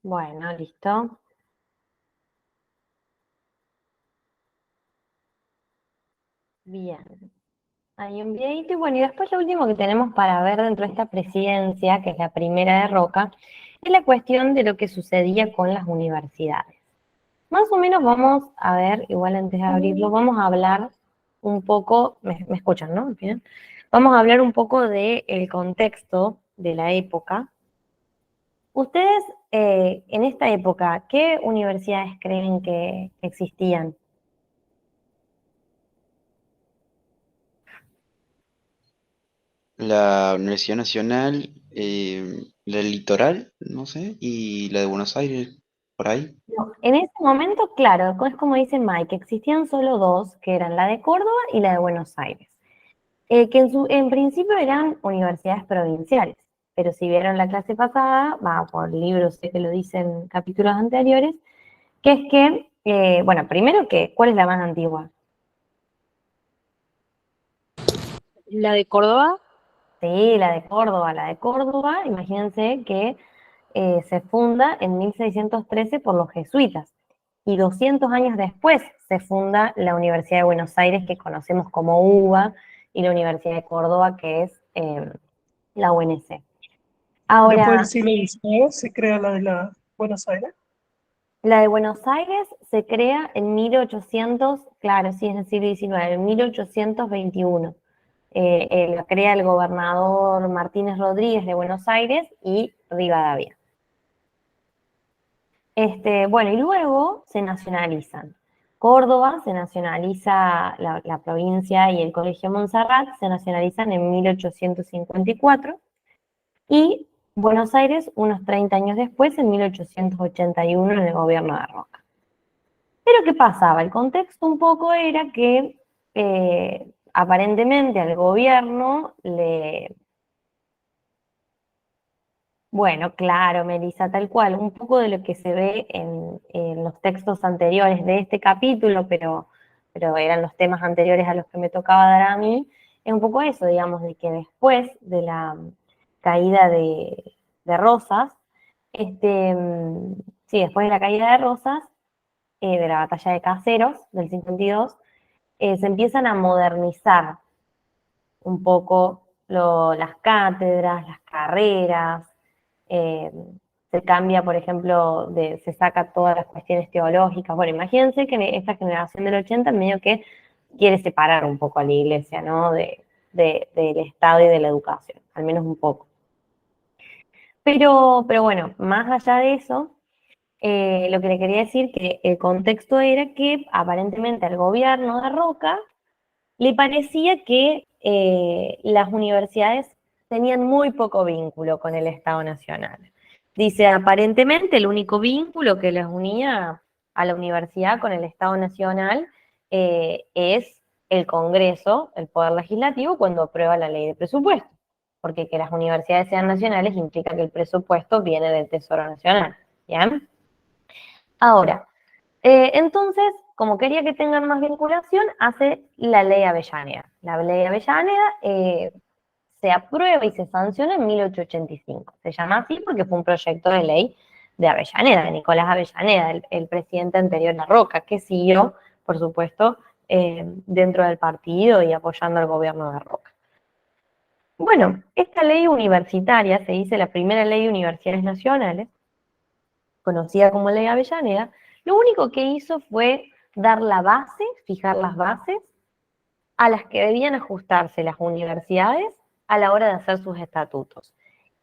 Bueno, listo. Bien. Hay un videito y bueno, y después lo último que tenemos para ver dentro de esta presidencia, que es la primera de Roca, es la cuestión de lo que sucedía con las universidades. Más o menos vamos a ver, igual antes de abrirlo, vamos a hablar un poco, me escuchan, ¿no? Bien. Vamos a hablar un poco del contexto de la época. Ustedes, en esta época, ¿qué universidades creen que existían? La Universidad Nacional, la Litoral, no sé, y la de Buenos Aires, por ahí. No, en ese momento, claro, es como dice Mike, existían solo dos, que eran la de Córdoba y la de Buenos Aires, que en principio eran universidades provinciales, pero si vieron la clase pasada, por libros, sé que lo dicen en capítulos anteriores, que es que, bueno, primero que, ¿cuál es la más antigua? La de Córdoba. Sí, la de Córdoba. La de Córdoba, imagínense que se funda en 1613 por los jesuitas y 200 años después se funda la Universidad de Buenos Aires, que conocemos como UBA, y la Universidad de Córdoba, que es la UNC. Ahora, Después del siglo XIX se crea la de la Buenos Aires. la de Buenos Aires se crea en 1800, claro, sí, es el siglo XIX, en 1821. La crea el gobernador Martínez Rodríguez de Buenos Aires y Rivadavia. Bueno, y luego se nacionalizan. Córdoba se nacionaliza, la provincia y el Colegio Montserrat se nacionalizan en 1854. y Buenos Aires unos 30 años después, en 1881, en el gobierno de Roca. Pero ¿qué pasaba? El contexto un poco era que aparentemente al gobierno Bueno, claro, Melissa, tal cual, un poco de lo que se ve en los textos anteriores de este capítulo, pero eran los temas anteriores a los que me tocaba dar a mí, es un poco eso, digamos, de que después de la caída de Rosas, sí, después de la caída de Rosas, de la batalla de Caseros del 52, se empiezan a modernizar un poco las cátedras, las carreras, eh, se cambia, por ejemplo, se saca todas las cuestiones teológicas. Bueno, imagínense que esta generación del 80 medio que quiere separar un poco a la iglesia, ¿no? Del Estado y de la educación, al menos un poco. Pero bueno, más allá de eso, lo que le quería decir que el contexto era que aparentemente al gobierno de Roca le parecía que las universidades tenían muy poco vínculo con el Estado Nacional. Dice, aparentemente el único vínculo que les unía a la universidad con el Estado Nacional es el Congreso, el Poder Legislativo, cuando aprueba la ley de presupuesto. Porque que las universidades sean nacionales implica que el presupuesto viene del Tesoro Nacional. ¿Bien? Ahora, entonces, como quería que tengan más vinculación, hace la ley Avellaneda. La ley Avellaneda se aprueba y se sanciona en 1885. Se llama así porque fue un proyecto de ley de Avellaneda, de Nicolás Avellaneda, el presidente anterior a Roca, que siguió, por supuesto, dentro del partido y apoyando al gobierno de Roca. Bueno, esta ley universitaria, se dice la primera ley de universidades nacionales, conocida como ley Avellaneda, lo único que hizo fue dar la base, fijar las bases a las que debían ajustarse las universidades a la hora de hacer sus estatutos.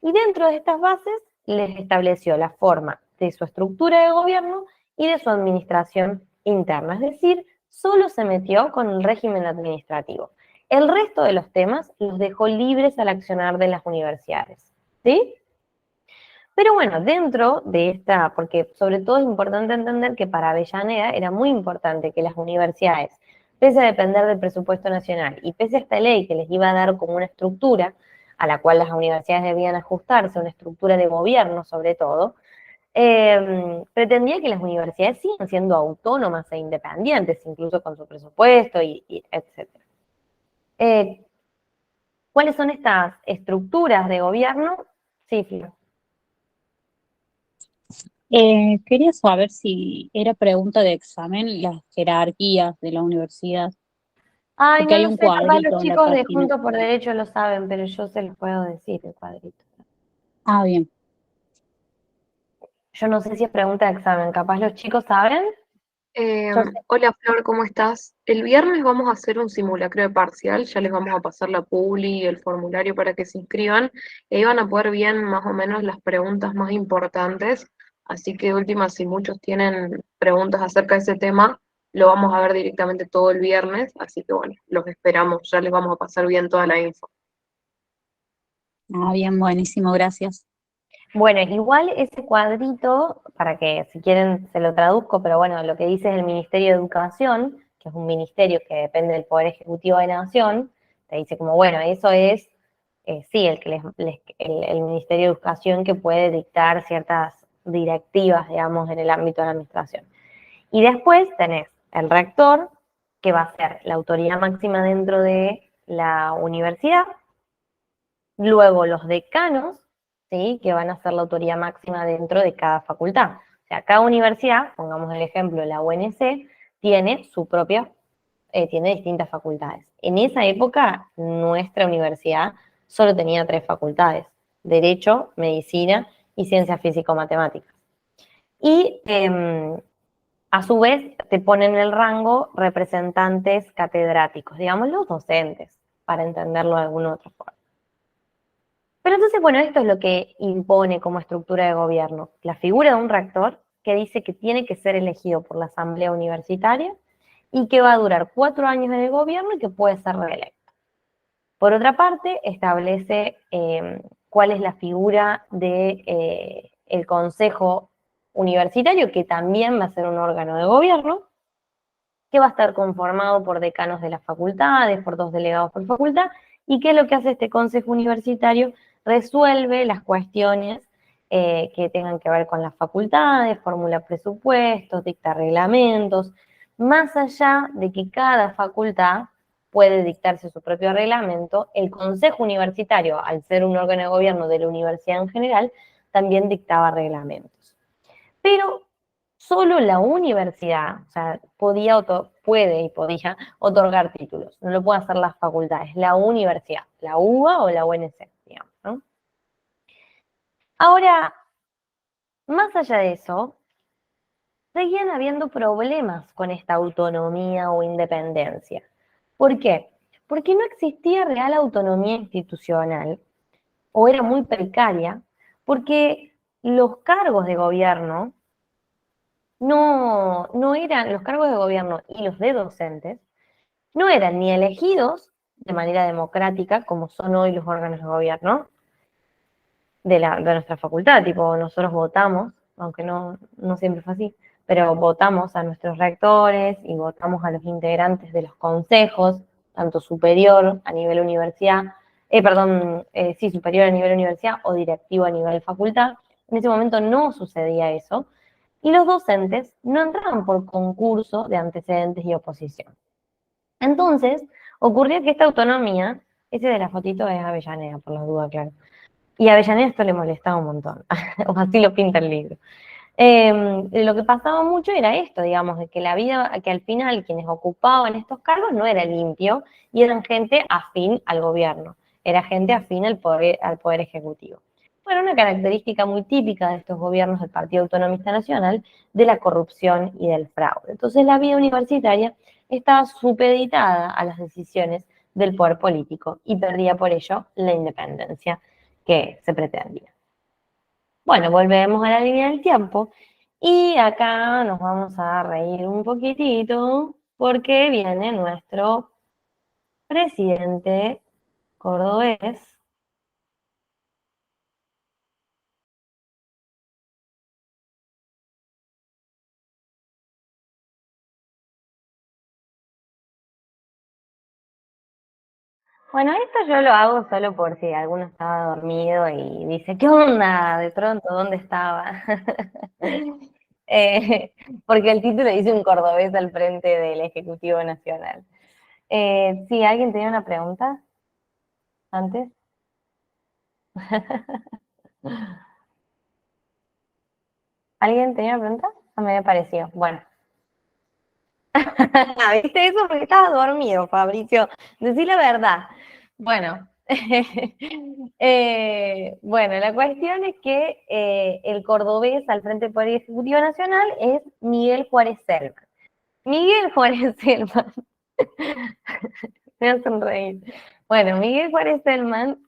Y dentro de estas bases les estableció la forma de su estructura de gobierno y de su administración interna, es decir, solo se metió con el régimen administrativo. El resto de los temas los dejó libres al accionar de las universidades, ¿sí? Pero bueno, dentro de esta, porque sobre todo es importante entender que para Avellaneda era muy importante que las universidades, pese a depender del presupuesto nacional y pese a esta ley que les iba a dar como una estructura a la cual las universidades debían ajustarse, una estructura de gobierno sobre todo, pretendía que las universidades sigan siendo autónomas e independientes, incluso con su presupuesto y etc. ¿Cuáles son estas estructuras de gobierno? Sí, Filo. Quería saber si era pregunta de examen las jerarquías de la universidad, Ay, porque no hay lo un sé, capaz los cuadrito en la chicos de página. Juntos por Derecho lo saben, pero yo se los puedo decir el cuadrito. Ah, bien. Yo no sé si es pregunta de examen, capaz los chicos saben. Yo sé. Hola Flor, ¿cómo estás? El viernes vamos a hacer un simulacro de parcial, ya les vamos a pasar la publi y el formulario para que se inscriban, y ahí van a poder bien más o menos las preguntas más importantes, así que de última, si muchos tienen preguntas acerca de ese tema, lo vamos a ver directamente todo el viernes, así que bueno, los esperamos, ya les vamos a pasar bien toda la info. Ah, bien, buenísimo, gracias. Bueno, igual ese cuadrito, para que si quieren se lo traduzco, pero bueno, lo que dice es el Ministerio de Educación, que es un ministerio que depende del Poder Ejecutivo de la Nación, te dice como, bueno, eso es, sí, el Ministerio de Educación que puede dictar ciertas directivas, digamos, en el ámbito de la administración. Y después tenés el rector, que va a ser la autoridad máxima dentro de la universidad, luego los decanos, ¿sí? Que van a ser la autoridad máxima dentro de cada facultad. O sea, cada universidad, pongamos el ejemplo, la UNC, tiene su propia, tiene distintas facultades. En esa época, nuestra universidad solo tenía 3 facultades: Derecho, Medicina y Ciencias Físico-Matemáticas. Y a su vez te ponen el rango representantes catedráticos, digamos los docentes, para entenderlo de alguna otra forma. Pero entonces, bueno, esto es lo que impone como estructura de gobierno. La figura de un rector que dice que tiene que ser elegido por la asamblea universitaria y que va a durar 4 años en el gobierno y que puede ser reelecto. Por otra parte, establece cuál es la figura de el Consejo Universitario, que también va a ser un órgano de gobierno, que va a estar conformado por decanos de las facultades, por 2 delegados por facultad, y qué es lo que hace este Consejo Universitario, resuelve las cuestiones que tengan que ver con las facultades, formula presupuestos, dicta reglamentos, más allá de que cada facultad puede dictarse su propio reglamento, el Consejo Universitario, al ser un órgano de gobierno de la universidad en general, también dictaba reglamentos. Pero solo la universidad, o sea, puede y podía otorgar títulos, no lo pueden hacer las facultades, la universidad, la UBA o la UNC, digamos, ¿no? Ahora, más allá de eso, seguían habiendo problemas con esta autonomía o independencia. ¿Por qué? Porque no existía real autonomía institucional, o era muy precaria, porque los cargos de gobierno no eran, los cargos de gobierno y los de docentes, no eran ni elegidos de manera democrática, como son hoy los órganos de gobierno de nuestra facultad, tipo nosotros votamos, aunque no siempre fue así, pero votamos a nuestros rectores y votamos a los integrantes de los consejos, tanto superior a nivel universidad, superior a nivel universidad o directivo a nivel facultad. En ese momento no sucedía eso, y los docentes no entraban por concurso de antecedentes y oposición. Entonces, ocurría que esta autonomía, ese de la fotito es Avellaneda, por las dudas, claro, y a Avellaneda esto le molestaba un montón, o así lo pinta el libro. Lo que pasaba mucho era esto, digamos, de que la vida, que al final quienes ocupaban estos cargos no era limpio y eran gente afín al gobierno, era gente afín al poder ejecutivo. Bueno, una característica muy típica de estos gobiernos del Partido Autonomista Nacional, de la corrupción y del fraude. Entonces la vida universitaria estaba supeditada a las decisiones del poder político y perdía por ello la independencia que se pretendía. Bueno, volvemos a la línea del tiempo y acá nos vamos a reír un poquitito porque viene nuestro presidente cordobés. Bueno, esto yo lo hago solo por si alguno estaba dormido y dice, ¿qué onda? De pronto, ¿dónde estaba? Porque el título dice un cordobés al frente del Ejecutivo Nacional. Sí, ¿alguien tenía una pregunta antes? ¿Alguien tenía una pregunta? A mí me pareció. Bueno. ¿Viste eso? Porque estabas dormido, Fabricio. Decí la verdad. Bueno. Bueno, la cuestión es que el cordobés al frente del Poder Ejecutivo Nacional es Miguel Juárez Selman. Miguel Juárez Selman. Me hacen reír. Bueno, Miguel Juárez Selman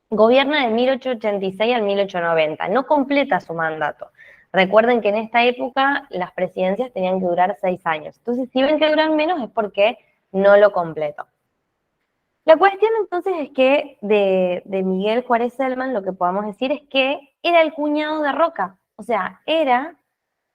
gobierna de 1886 al 1890, no completa su mandato. Recuerden que en esta época las presidencias tenían que durar 6 años. Entonces, si ven que duran menos es porque no lo completó. La cuestión entonces es que de Miguel Juárez Selman lo que podemos decir es que era el cuñado de Roca, o sea, era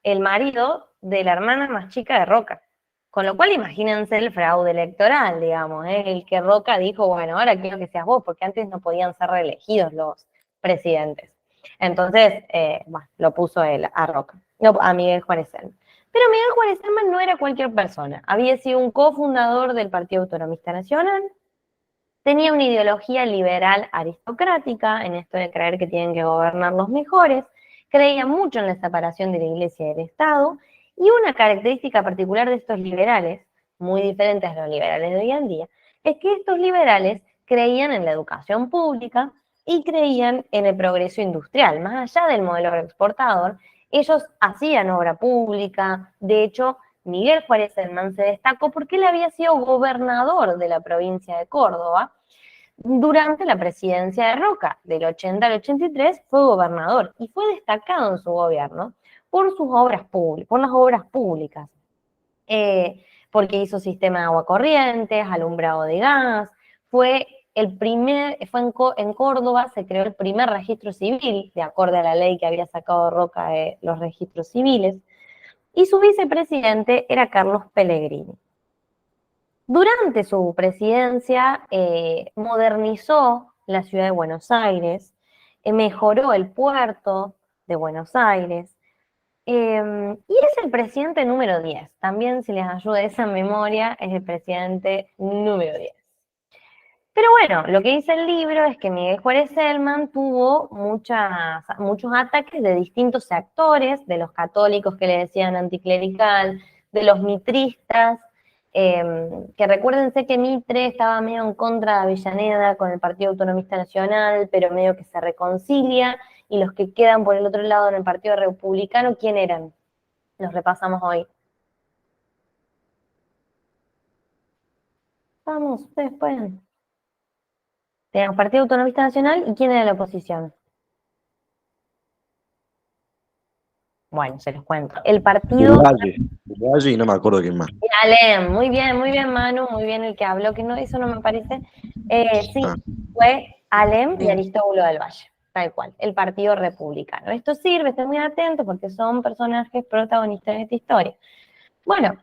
el marido de la hermana más chica de Roca. Con lo cual, imagínense el fraude electoral, digamos, el que Roca dijo, bueno, ahora quiero que seas vos, porque antes no podían ser reelegidos los presidentes. Entonces, bueno, lo puso él a Roca, no, a Miguel Juárez Selman. Pero Miguel Juárez Selman no era cualquier persona. Había sido un cofundador del Partido Autonomista Nacional, tenía una ideología liberal aristocrática, en esto de creer que tienen que gobernar los mejores, creía mucho en la separación de la Iglesia y del Estado, y una característica particular de estos liberales, muy diferentes a los liberales de hoy en día, es que estos liberales creían en la educación pública y creían en el progreso industrial. Más allá del modelo agroexportador, ellos hacían obra pública. De hecho, Miguel Juárez Selman se destacó porque él había sido gobernador de la provincia de Córdoba durante la presidencia de Roca. Del 80 al 83 fue gobernador y fue destacado en su gobierno por sus obras públicas, por las obras públicas, porque hizo sistema de agua corrientes, alumbrado de gas, fue en Córdoba se creó el primer registro civil, de acuerdo a la ley que había sacado Roca de los registros civiles, y su vicepresidente era Carlos Pellegrini. Durante su presidencia modernizó la ciudad de Buenos Aires, mejoró el puerto de Buenos Aires, y es el presidente número 10. También, si les ayuda esa memoria, es el presidente número 10. Pero bueno, lo que dice el libro es que Miguel Juárez Selman tuvo muchos ataques de distintos sectores, de los católicos que le decían anticlerical, de los mitristas, que recuérdense que Mitre estaba medio en contra de Avellaneda con el Partido Autonomista Nacional, pero medio que se reconcilia, y los que quedan por el otro lado en el Partido Republicano, ¿quién eran? Los repasamos hoy. Vamos, ustedes pueden. Tenemos Partido Autonomista Nacional, ¿y quién era la oposición? Bueno, se los cuento. El partido... Valle y no me acuerdo quién más. Alem, muy bien, Manu, muy bien el que habló, que no, eso no me parece. Sí, fue Alem y Aristóbulo del Valle, tal cual, el Partido Republicano. Esto sirve, estén muy atentos, porque son personajes protagonistas de esta historia. Bueno,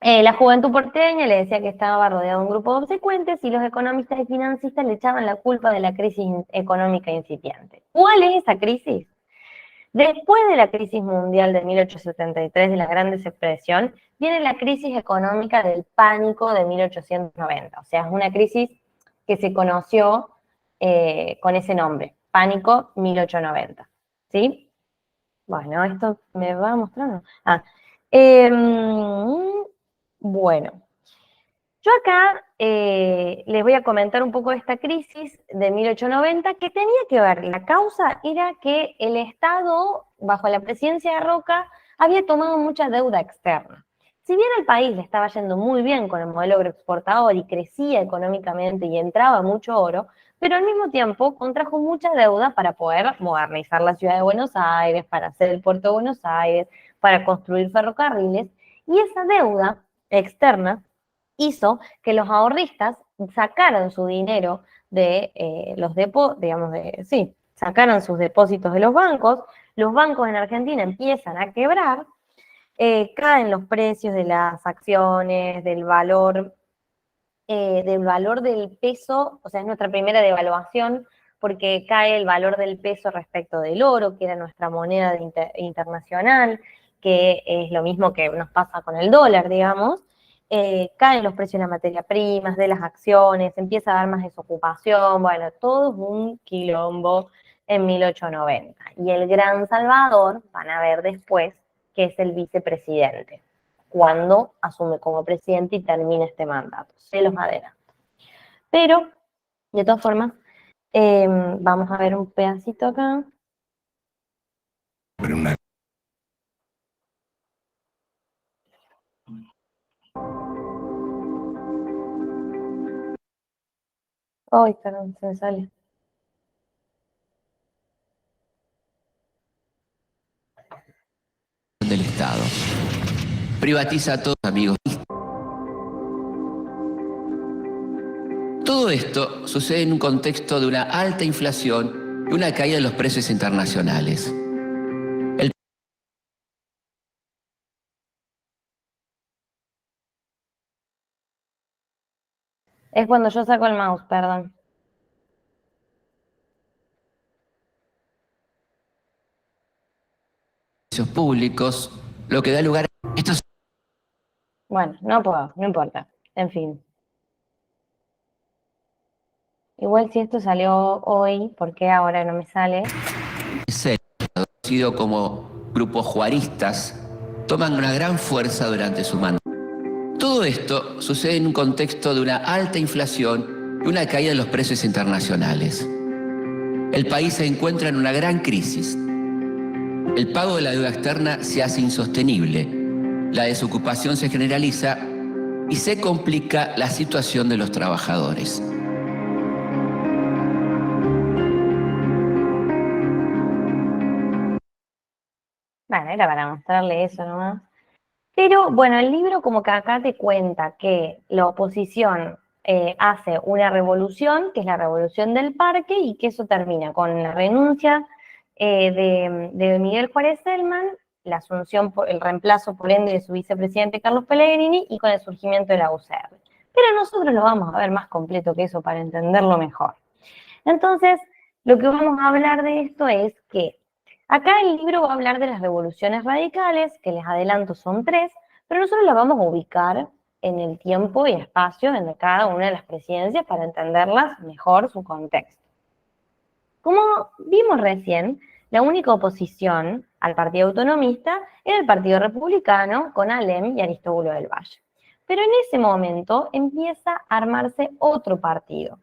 la juventud porteña le decía que estaba rodeado de un grupo de obsecuentes y los economistas y financistas le echaban la culpa de la crisis económica incipiente. ¿Cuál es esa crisis? Después de la crisis mundial de 1873, de la Gran Depresión, viene la crisis económica del pánico de 1890. O sea, es una crisis que se conoció con ese nombre, Pánico 1890. ¿Sí? Bueno, esto me va mostrando. Bueno, yo acá les voy a comentar un poco de esta crisis de 1890 que tenía que ver, la causa era que el Estado, bajo la presidencia de Roca, había tomado mucha deuda externa. Si bien al país le estaba yendo muy bien con el modelo agroexportador y crecía económicamente y entraba mucho oro, pero al mismo tiempo contrajo mucha deuda para poder modernizar la ciudad de Buenos Aires, para hacer el puerto de Buenos Aires, para construir ferrocarriles, y esa deuda externa hizo que los ahorristas sacaran su dinero de los depósitos, digamos, sacaran sus depósitos de los bancos en Argentina empiezan a quebrar, caen los precios de las acciones, del valor del peso, o sea, es nuestra primera devaluación, porque cae el valor del peso respecto del oro, que era nuestra moneda internacional, que es lo mismo que nos pasa con el dólar, digamos. Caen los precios de las materias primas, de las acciones, empieza a haber más desocupación, bueno, todo es un quilombo en 1890. Y el gran salvador, van a ver después, que es el vicepresidente, cuando asume como presidente y termina este mandato. Se los adelanto. Pero, de todas formas, vamos a ver un pedacito acá. Ay, perdón, se me sale. Del Estado. Privatiza a todos, amigos. Todo esto sucede en un contexto de una alta inflación y una caída de los precios internacionales. Es cuando yo saco el mouse, perdón. Públicos, lo que da lugar a estos... Bueno, no puedo, no importa. En fin. Igual si esto salió hoy, ¿por qué ahora no me sale? Conocido como grupos juaristas, toman una gran fuerza durante su mandato. Todo esto sucede en un contexto de una alta inflación y una caída de los precios internacionales. El país se encuentra en una gran crisis. El pago de la deuda externa se hace insostenible, la desocupación se generaliza y se complica la situación de los trabajadores. Bueno, era para mostrarle eso nomás. Pero bueno, el libro como que acá te cuenta que la oposición hace una revolución, que es la revolución del Parque, y que eso termina con la renuncia de Miguel Juárez Celman, la asunción, el reemplazo por ende de su vicepresidente Carlos Pellegrini, y con el surgimiento de la UCR. Pero nosotros lo vamos a ver más completo que eso para entenderlo mejor. Entonces, lo que vamos a hablar de esto es que acá el libro va a hablar de las revoluciones radicales, que les adelanto son 3, pero nosotros las vamos a ubicar en el tiempo y espacio de cada una de las presidencias para entenderlas mejor su contexto. Como vimos recién, la única oposición al Partido Autonomista era el Partido Republicano con Alem y Aristóbulo del Valle. Pero en ese momento empieza a armarse otro partido,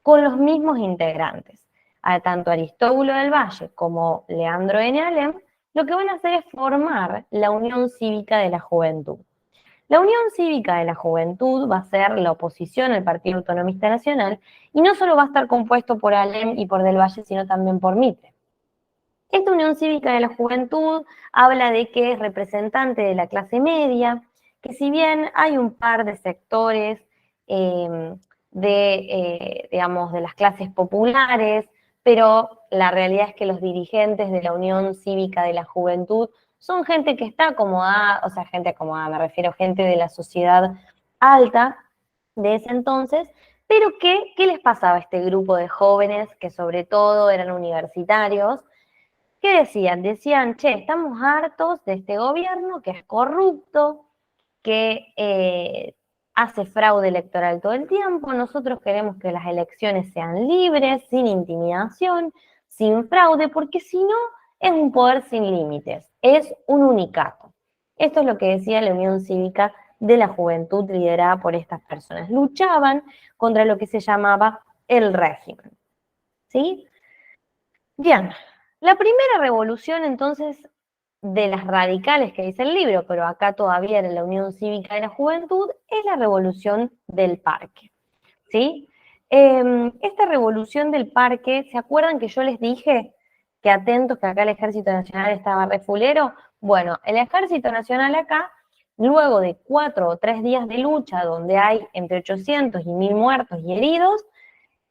con los mismos integrantes. Tanto Aristóbulo del Valle como Leandro N. Alem lo que van a hacer es formar la Unión Cívica de la Juventud. La Unión Cívica de la Juventud va a ser la oposición al Partido Autonomista Nacional y no solo va a estar compuesto por Alem y por del Valle, sino también por Mitre. Esta Unión Cívica de la Juventud habla de que es representante de la clase media, que si bien hay un par de sectores digamos, de las clases populares, pero la realidad es que los dirigentes de la Unión Cívica de la Juventud son gente que está acomodada, o sea, gente acomodada, me refiero a gente de la sociedad alta de ese entonces, pero ¿qué les pasaba a este grupo de jóvenes que sobre todo eran universitarios? ¿Qué decían? Decían, che, estamos hartos de este gobierno que es corrupto, que hace fraude electoral todo el tiempo, nosotros queremos que las elecciones sean libres, sin intimidación, sin fraude, porque si no, es un poder sin límites, es un unicato. Esto es lo que decía la Unión Cívica de la Juventud liderada por estas personas. Luchaban contra lo que se llamaba el régimen. ¿Sí? Bien, la primera revolución entonces de las radicales que dice el libro, pero acá todavía en la Unión Cívica de la Juventud, es la revolución del Parque. ¿Sí? Esta revolución del Parque, ¿se acuerdan que yo les dije que atentos que acá el Ejército Nacional estaba refulero? Bueno, el Ejército Nacional acá, luego de 4 o 3 días de lucha, donde hay entre 800 y 1000 muertos y heridos,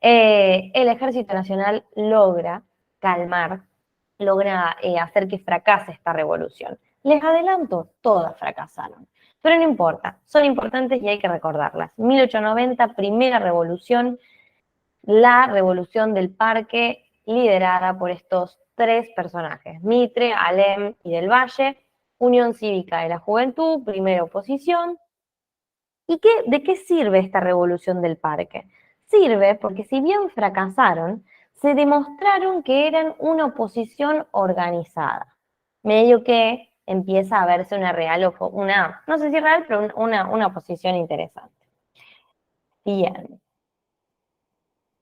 el Ejército Nacional logra calmar, logra hacer que fracase esta revolución. Les adelanto, todas fracasaron. Pero no importa, son importantes y hay que recordarlas. 1890, primera revolución, la revolución del Parque, liderada por estos 3 personajes, Mitre, Alem y del Valle, Unión Cívica de la Juventud, primera oposición. ¿Y de qué sirve esta revolución del Parque? Sirve porque si bien fracasaron, se demostraron que eran una oposición organizada. Medio que empieza a verse una real, no sé si real, pero una oposición interesante. Bien.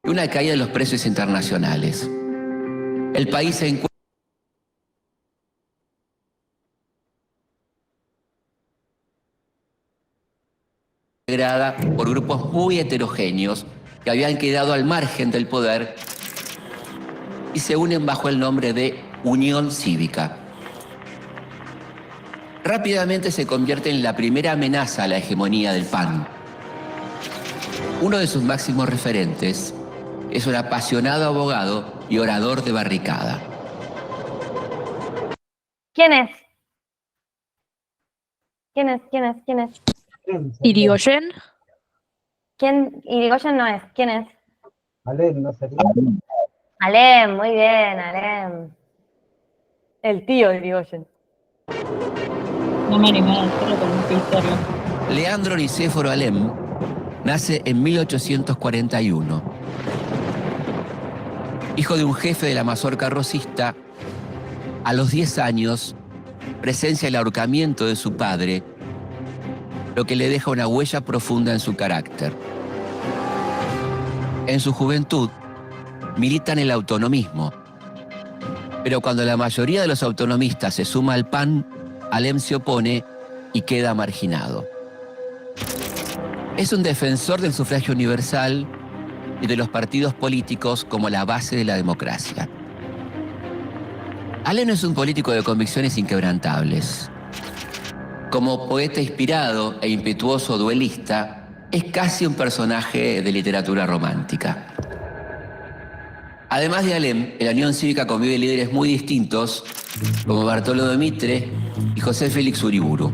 Una caída de los precios internacionales. El país se encuentra integrada por grupos muy heterogéneos que habían quedado al margen del poder y se unen bajo el nombre de Unión Cívica. Rápidamente se convierte en la primera amenaza a la hegemonía del PAN. Uno de sus máximos referentes es un apasionado abogado y orador de barricada. ¿Quién es? ¿Quién es? ¿Irigoyen? ¿Quién? Irigoyen no es. ¿Quién es? Alem, ¿no sería? Alem, muy bien, Alem. El tío de Irigoyen. No me animé a decirlo con un historia. Leandro Nicéforo Alem nace en 1841. Hijo de un jefe de la mazorca rosista, a los 10 años presencia el ahorcamiento de su padre, lo que le deja una huella profunda en su carácter. En su juventud milita en el autonomismo, pero cuando la mayoría de los autonomistas se suma al PAN, Alem se opone y queda marginado. Es un defensor del sufragio universal y de los partidos políticos como la base de la democracia. Alem es un político de convicciones inquebrantables. Como poeta inspirado e impetuoso duelista, Es casi un personaje de literatura romántica. Además de Alem, en la Unión Cívica conviven líderes muy distintos, como Bartolo de Mitre y José Félix Uriburu.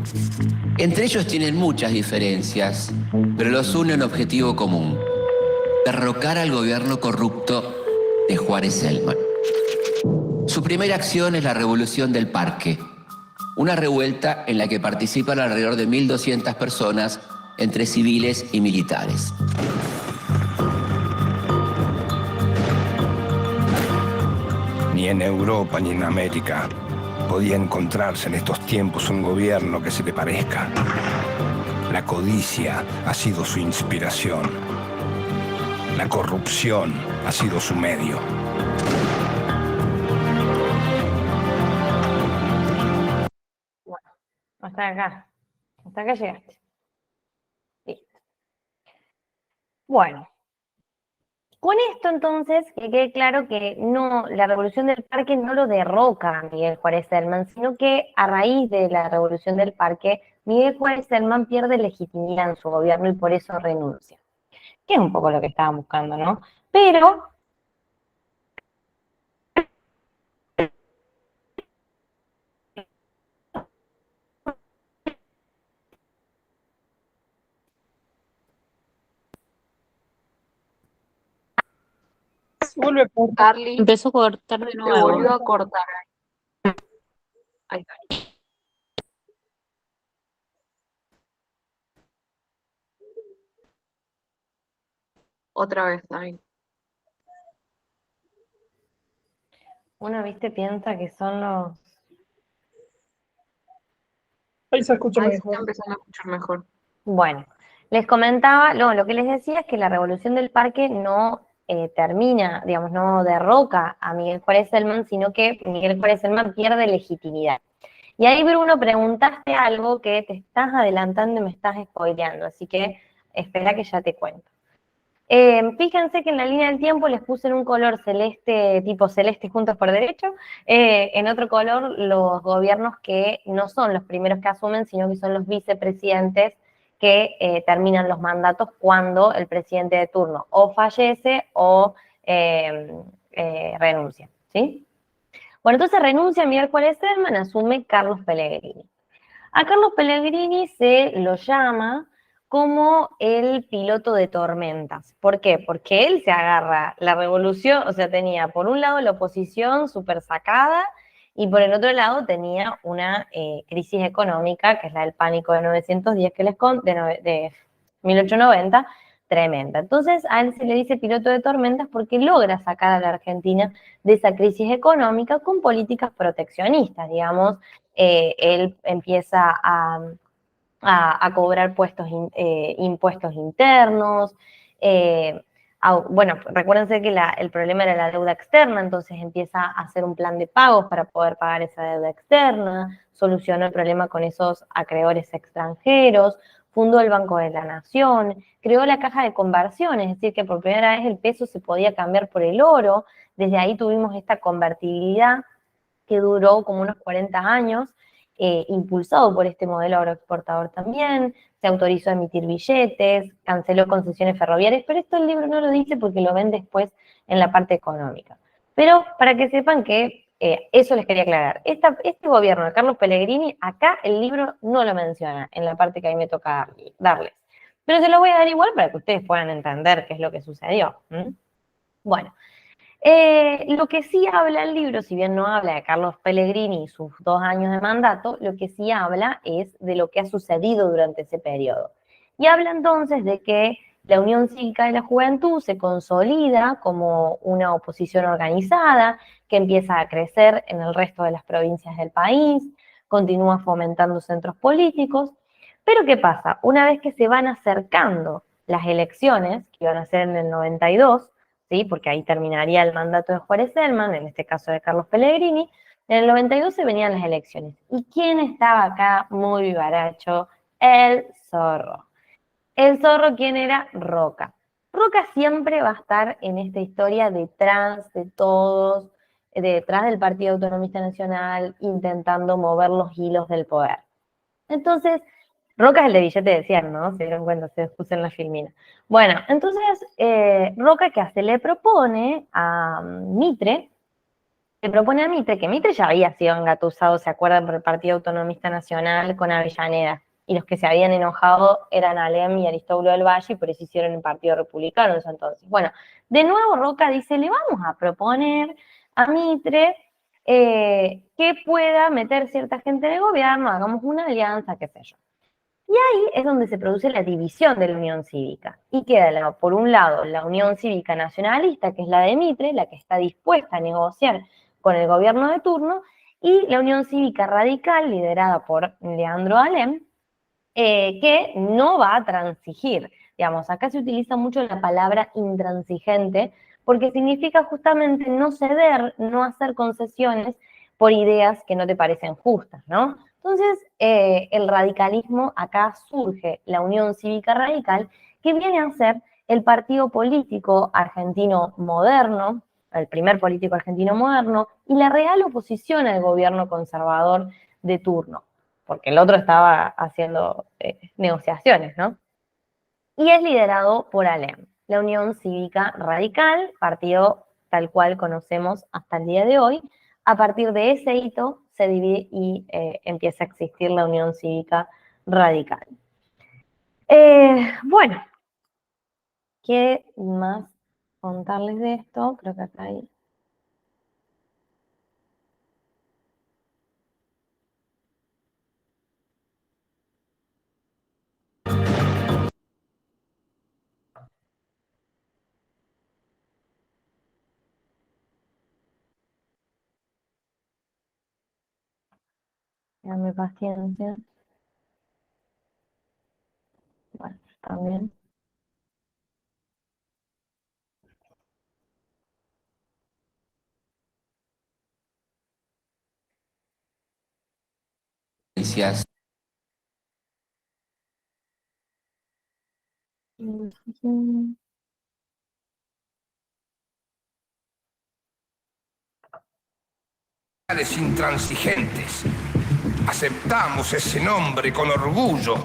Entre ellos tienen muchas diferencias, pero los une un objetivo común: derrocar al gobierno corrupto de Juárez Celman. Su primera acción es la Revolución del Parque, una revuelta en la que participan alrededor de 1.200 personas, entre civiles y militares. Ni en Europa ni en América podía encontrarse en estos tiempos un gobierno que se le parezca. La codicia ha sido su inspiración. La corrupción ha sido su medio. Bueno, hasta acá llegaste. Listo. Bueno, con esto entonces, que quede claro que no, la Revolución del Parque no lo derroca a Miguel Juárez Celman, sino que a raíz de la Revolución del Parque, Miguel Juárez Celman pierde legitimidad en su gobierno y por eso renuncia. Que es un poco lo que estaban buscando, ¿no? Pero Se vuelve a cortar. Carly, Empezó a cortar de se nuevo. volvió a cortar. Ahí está. Otra vez ahí. uno, viste, piensa que son los... Ahí se escucha Ahí se mejor. está empezando a escuchar mejor. Bueno, les comentaba, no, lo que les decía es que la Revolución del Parque no termina, digamos, no derroca a Miguel Juárez Celman, sino que Miguel Juárez Celman pierde legitimidad. Y ahí, Bruno, preguntaste algo que te estás adelantando y me estás spoileando, así que espera que ya te cuento. Fíjense que en la línea del tiempo les puse en un color celeste, tipo celeste Juntos por Derecho, en otro color los gobiernos que no son los primeros que asumen, sino que son los vicepresidentes que terminan los mandatos cuando el presidente de turno o fallece o renuncia, ¿sí? Bueno, entonces renuncia Miguel Juárez Celman, asume Carlos Pellegrini. A Carlos Pellegrini se lo llama como el piloto de tormentas. ¿Por qué? Porque él se agarra la revolución, o sea, tenía por un lado la oposición súper sacada y por el otro lado tenía una crisis económica, que es la del pánico de 910 que les conté, de 1890, tremenda. Entonces a él se le dice piloto de tormentas porque logra sacar a la Argentina de esa crisis económica con políticas proteccionistas, digamos. Él empieza a cobrar impuestos internos. Bueno, recuérdense que el problema era la deuda externa, entonces empieza a hacer un plan de pagos para poder pagar esa deuda externa, solucionó el problema con esos acreedores extranjeros, fundó el Banco de la Nación, creó la caja de conversión, es decir, que por primera vez el peso se podía cambiar por el oro. Desde ahí tuvimos esta convertibilidad que duró como unos 40 años, impulsado por este modelo agroexportador también. Se autorizó a emitir billetes, canceló concesiones ferroviarias, pero esto el libro no lo dice porque lo ven después en la parte económica. Pero para que sepan que eso les quería aclarar. Este gobierno de Carlos Pellegrini, acá el libro no lo menciona en la parte que a mí me toca darles. Pero se lo voy a dar igual para que ustedes puedan entender qué es lo que sucedió. Bueno, lo que sí habla el libro, si bien no habla de Carlos Pellegrini y sus 2 años de mandato, lo que sí habla es de lo que ha sucedido durante ese periodo. Y habla entonces de que la Unión Cívica de la Juventud se consolida como una oposición organizada, que empieza a crecer en el resto de las provincias del país, continúa fomentando centros políticos. Pero ¿qué pasa? Una vez que se van acercando las elecciones, que iban a ser en el 92, ¿sí? Porque ahí terminaría el mandato de Juárez Celman, en este caso de Carlos Pellegrini, en el 92 se venían las elecciones. ¿Y quién estaba acá muy vivaracho? El Zorro. El Zorro, ¿quién era? Roca. Roca siempre va a estar en esta historia detrás de todos, detrás del Partido Autonomista Nacional, intentando mover los hilos del poder. Entonces, Roca es el de billete de 100, ¿no? Se dieron cuenta, se puse en la filmina. Bueno, entonces, Roca, ¿qué hace? Le propone a Mitre, que Mitre ya había sido engatusado, ¿se acuerdan? Por el Partido Autonomista Nacional con Avellaneda. Y los que se habían enojado eran Alem y Aristóbulo del Valle, y por eso hicieron el Partido Republicano en ese entonces. Bueno, de nuevo Roca dice, le vamos a proponer a Mitre que pueda meter cierta gente en el gobierno, hagamos una alianza, qué sé yo. Y ahí es donde se produce la división de la Unión Cívica. Y queda, por un lado, la Unión Cívica Nacionalista, que es la de Mitre, la que está dispuesta a negociar con el gobierno de turno, y la Unión Cívica Radical, liderada por Leandro Alem, que no va a transigir. Digamos, acá se utiliza mucho la palabra intransigente, porque significa justamente no ceder, no hacer concesiones por ideas que no te parecen justas, ¿no? Entonces, el radicalismo, acá surge la Unión Cívica Radical, que viene a ser el partido político argentino moderno, el primer político argentino moderno, y la real oposición al gobierno conservador de turno, porque el otro estaba haciendo negociaciones, ¿no? Y es liderado por Alem, la Unión Cívica Radical, partido tal cual conocemos hasta el día de hoy. A partir de ese hito se divide y empieza a existir la Unión Cívica Radical. Bueno, ¿qué más contarles de esto? Creo que acá hay... Dame paciencia. Bueno, también. Noticias. Intransigentes. Aceptamos ese nombre con orgullo,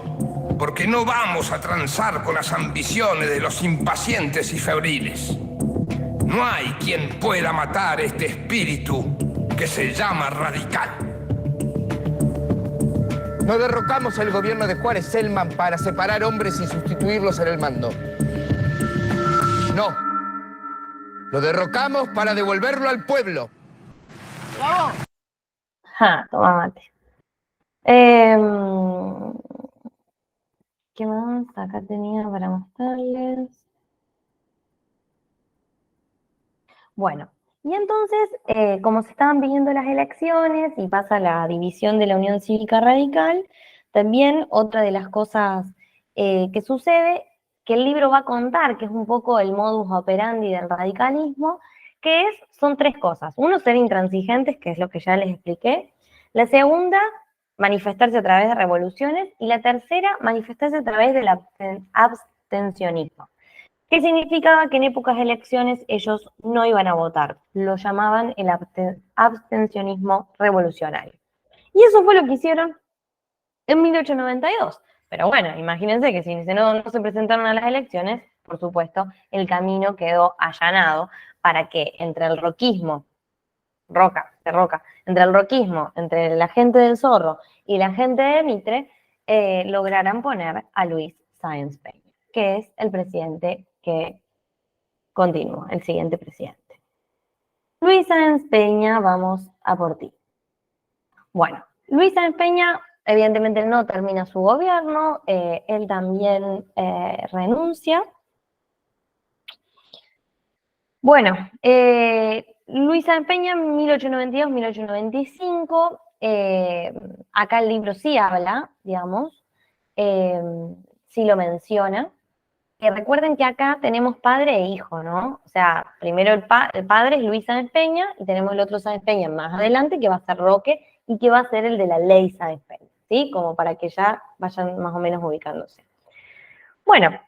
porque no vamos a transar con las ambiciones de los impacientes y febriles. No hay quien pueda matar este espíritu que se llama radical. No derrocamos el gobierno de Juárez Selman para separar hombres y sustituirlos en el mando. No. Lo derrocamos para devolverlo al pueblo. ¡Bravo! Toma mate. ¿Qué más? Acá tenía para mostrarles. Bueno, y entonces, como se estaban viniendo las elecciones y pasa la división de la Unión Cívica Radical, también otra de las cosas que sucede, que el libro va a contar, que es un poco el modus operandi del radicalismo, son tres cosas. Uno, ser intransigentes, que es lo que ya les expliqué. La segunda, manifestarse a través de revoluciones. Y la tercera, manifestarse a través del abstencionismo. ¿Qué significaba? Que en épocas de elecciones ellos no iban a votar. Lo llamaban el abstencionismo revolucionario. Y eso fue lo que hicieron en 1892. Pero bueno, imagínense que si no se presentaron a las elecciones, por supuesto, el camino quedó allanado para que entre el roquismo, entre el roquismo, entre la gente del Zorro y la gente de Mitre, lograran poner a Luis Sáenz Peña, que es el presidente que continúa, el siguiente presidente. Luis Sáenz Peña, vamos a por ti. Bueno, Luis Sáenz Peña evidentemente no termina su gobierno, él también renuncia. Bueno, Luis Sáenz Peña, 1892-1895, acá el libro sí habla, digamos, sí lo menciona. Recuerden que acá tenemos padre e hijo, ¿no? O sea, primero el padre es Luis Sáenz Peña y tenemos el otro Sáenz Peña más adelante que va a ser Roque y que va a ser el de la ley Sáenz Peña, ¿sí? Como para que ya vayan más o menos ubicándose. Bueno,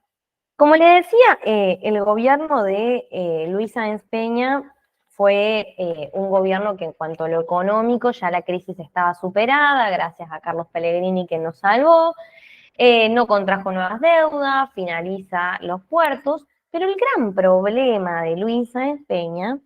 como les decía, el gobierno de Luis Sáenz Peña fue un gobierno que en cuanto a lo económico ya la crisis estaba superada, gracias a Carlos Pellegrini que nos salvó. No contrajo nuevas deudas, finaliza los puertos, pero el gran problema de Luis Sáenz Peña,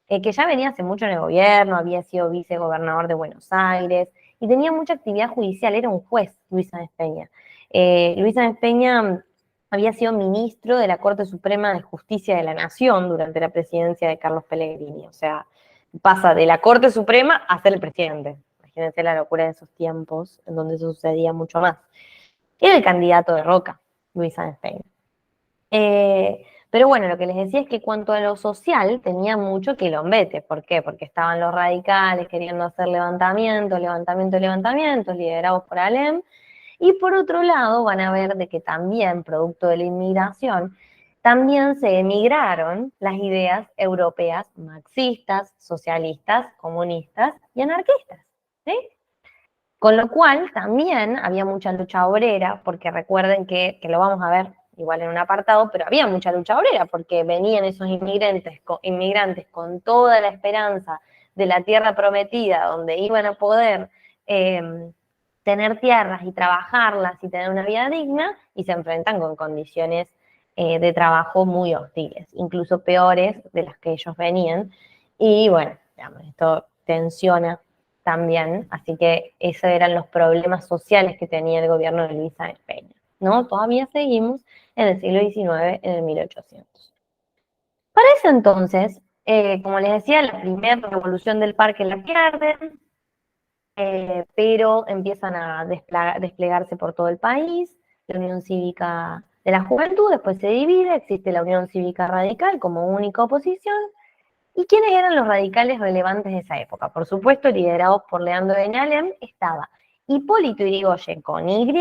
que ya venía hace mucho en el gobierno, había sido vicegobernador de Buenos Aires y tenía mucha actividad judicial, era un juez Luis Sáenz Peña. Luis Sáenz Peña había sido ministro de la Corte Suprema de Justicia de la Nación durante la presidencia de Carlos Pellegrini, o sea, pasa de la Corte Suprema a ser el presidente. Imagínense la locura de esos tiempos, en donde eso sucedía mucho más. Era el candidato de Roca, Luis Sáenz Peña. Pero bueno, lo que les decía es que cuanto a lo social tenía mucho quilombete. ¿Por qué? Porque estaban los radicales queriendo hacer levantamientos, liderados por Alem. Y por otro lado van a ver de que también, producto de la inmigración, también se emigraron las ideas europeas marxistas, socialistas, comunistas y anarquistas, ¿sí? Con lo cual también había mucha lucha obrera, porque recuerden que lo vamos a ver igual en un apartado, pero había mucha lucha obrera, porque venían esos inmigrantes con toda la esperanza de la tierra prometida, donde iban a poder tener tierras y trabajarlas y tener una vida digna, y se enfrentan con condiciones de trabajo muy hostiles, incluso peores de las que ellos venían. Y bueno, digamos, esto tensiona también, así que esos eran los problemas sociales que tenía el gobierno de Luis Sáenz Peña, ¿no? Todavía seguimos en el siglo XIX, en el 1800. Para ese entonces, como les decía, la primera revolución del Parque la pierden, pero empiezan a desplegarse por todo el país. La Unión Cívica de la Juventud después se divide, existe la Unión Cívica Radical como única oposición. ¿Y quiénes eran los radicales relevantes de esa época? Por supuesto, liderados por Leandro de Alem, estaba Hipólito Yrigoyen con Y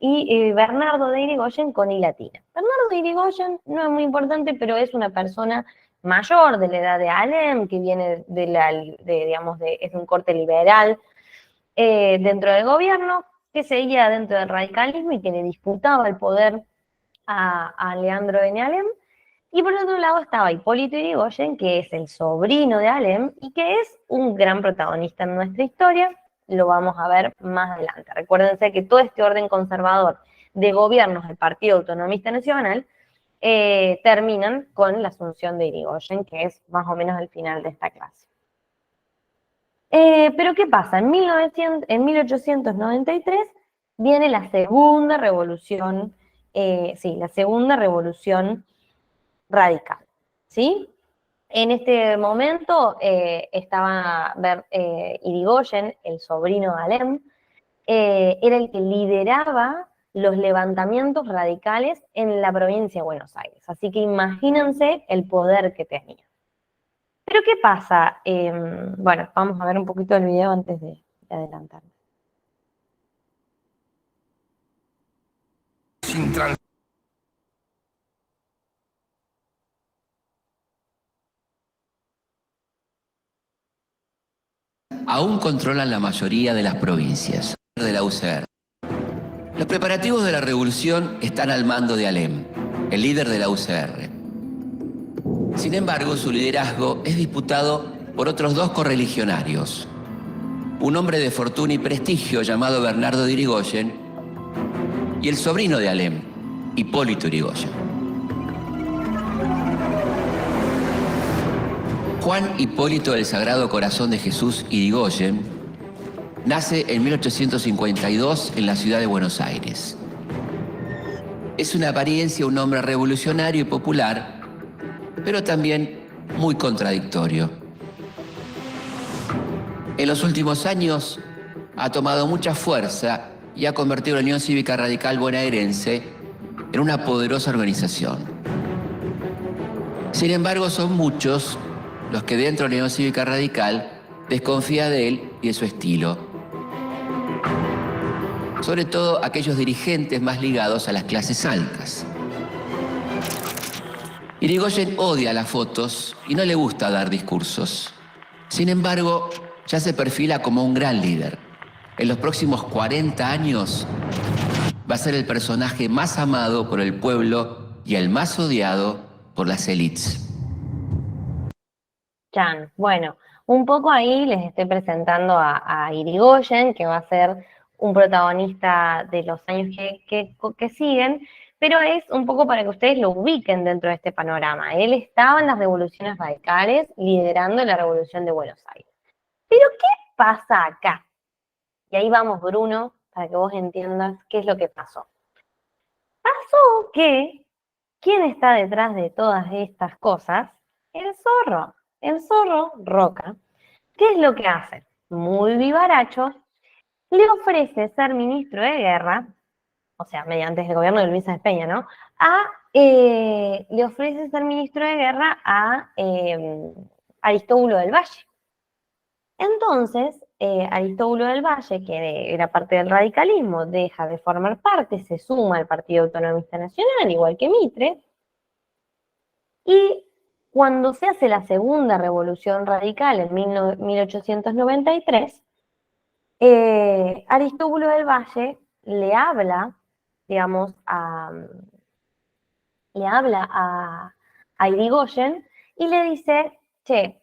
y Bernardo de Irigoyen con I latina. Bernardo de Irigoyen no es muy importante, pero es una persona mayor de la edad de Alem, que viene es un corte liberal dentro del gobierno, que seguía dentro del radicalismo y que le disputaba el poder a Leandro de Alem. Y por otro lado estaba Hipólito Yrigoyen, que es el sobrino de Alem y que es un gran protagonista en nuestra historia. Lo vamos a ver más adelante. Recuérdense que todo este orden conservador de gobiernos del Partido Autonomista Nacional terminan con la asunción de Yrigoyen, que es más o menos el final de esta clase. Pero ¿qué pasa? En 1893 viene la segunda revolución, la segunda revolución radical, ¿sí? En este momento estaba Yrigoyen, el sobrino de Alem, era el que lideraba los levantamientos radicales en la provincia de Buenos Aires. Así que imagínense el poder que tenía. Pero ¿qué pasa? Bueno, vamos a ver un poquito el video antes de adelantar. Aún controlan la mayoría de las provincias de la UCR. Los preparativos de la revolución están al mando de Alem, el líder de la UCR. Sin embargo, su liderazgo es disputado por otros dos correligionarios. Un hombre de fortuna y prestigio llamado Bernardo de Irigoyen y el sobrino de Alem, Hipólito Yrigoyen. Juan Hipólito del Sagrado Corazón de Jesús Yrigoyen nace en 1852 en la ciudad de Buenos Aires. Es en apariencia un hombre revolucionario y popular, pero también muy contradictorio. En los últimos años ha tomado mucha fuerza y ha convertido la Unión Cívica Radical Bonaerense en una poderosa organización. Sin embargo, son muchos los que dentro de la Unión Cívica Radical desconfían de él y de su estilo. Sobre todo aquellos dirigentes más ligados a las clases altas. Yrigoyen odia las fotos y no le gusta dar discursos. Sin embargo, ya se perfila como un gran líder. En los próximos 40 años va a ser el personaje más amado por el pueblo y el más odiado por las élites. Bueno, un poco ahí les estoy presentando a Yrigoyen, que va a ser un protagonista de los años que siguen, pero es un poco para que ustedes lo ubiquen dentro de este panorama. Él estaba en las revoluciones radicales, liderando la revolución de Buenos Aires. Pero ¿qué pasa acá? Y ahí vamos, Bruno, para que vos entiendas qué es lo que pasó. Pasó que, ¿quién está detrás de todas estas cosas? El zorro Roca. ¿Qué es lo que hace? Muy vivaracho, le ofrece ser ministro de guerra, o sea, mediante el gobierno de Luis Sáenz Peña, ¿no? Le ofrece ser ministro de guerra a Aristóbulo del Valle. Entonces, Aristóbulo del Valle, que era parte del radicalismo, deja de formar parte, se suma al Partido Autonomista Nacional, igual que Mitre, y cuando se hace la segunda revolución radical en 1893, Aristóbulo del Valle le habla, digamos, a Irigoyen y le dice, che,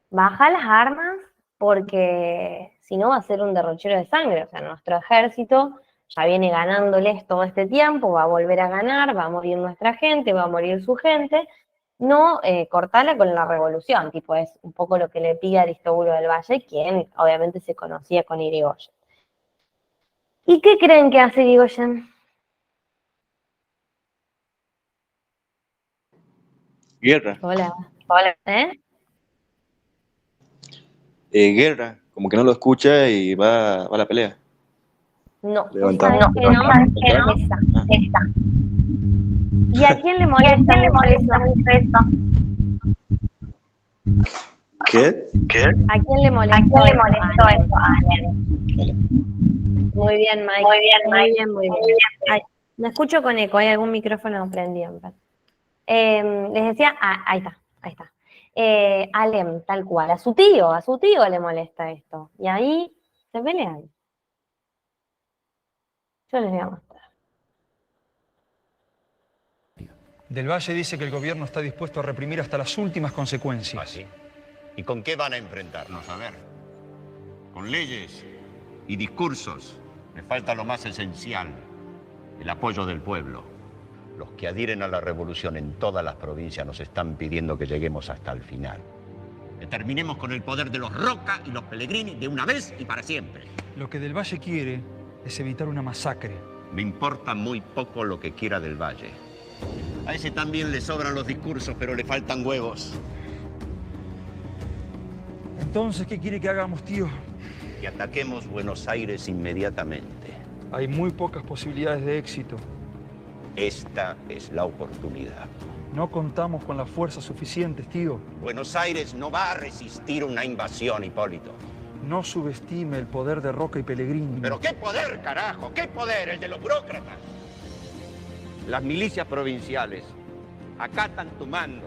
baja las armas porque si no va a ser un derrochero de sangre. O sea, nuestro ejército ya viene ganándoles todo este tiempo, va a volver a ganar, va a morir nuestra gente, va a morir su gente. No cortarla con la revolución, tipo, es un poco lo que le pide Aristóbulo del Valle, quien obviamente se conocía con Irigoyen. ¿Y qué creen que hace Irigoyen? Guerra. Hola. ¿Eh? Guerra, como que no lo escucha y va a la pelea. No, Levantamos. ¿sabes que no? Esa. ¿Y a quién le molesta mucho eso? ¿Qué? ¿A quién le molestó eso? Muy bien, Mike. Muy bien. Ay, me escucho con eco, hay algún micrófono prendido. Les decía, ahí está. Alem, tal cual, a su tío le molesta esto. Y ahí se pelean. Yo les voy a mostrar. Del Valle dice que el gobierno está dispuesto a reprimir hasta las últimas consecuencias. ¿Ah, sí? ¿Y con qué van a enfrentarnos? A ver, con leyes y discursos. Me falta lo más esencial, el apoyo del pueblo. Los que adhieren a la revolución en todas las provincias nos están pidiendo que lleguemos hasta el final. Que terminemos con el poder de los Roca y los Pellegrini de una vez y para siempre. Lo que Del Valle quiere es evitar una masacre. Me importa muy poco lo que quiera Del Valle. A ese también le sobran los discursos, pero le faltan huevos. Entonces, ¿qué quiere que hagamos, tío? Que ataquemos Buenos Aires inmediatamente. Hay muy pocas posibilidades de éxito. Esta es la oportunidad. No contamos con las fuerzas suficientes, tío. Buenos Aires no va a resistir una invasión, Hipólito. No subestime el poder de Roca y Pellegrini. ¿Pero qué poder, carajo? ¿Qué poder? ¿El de los burócratas? Las milicias provinciales acatan tu mando.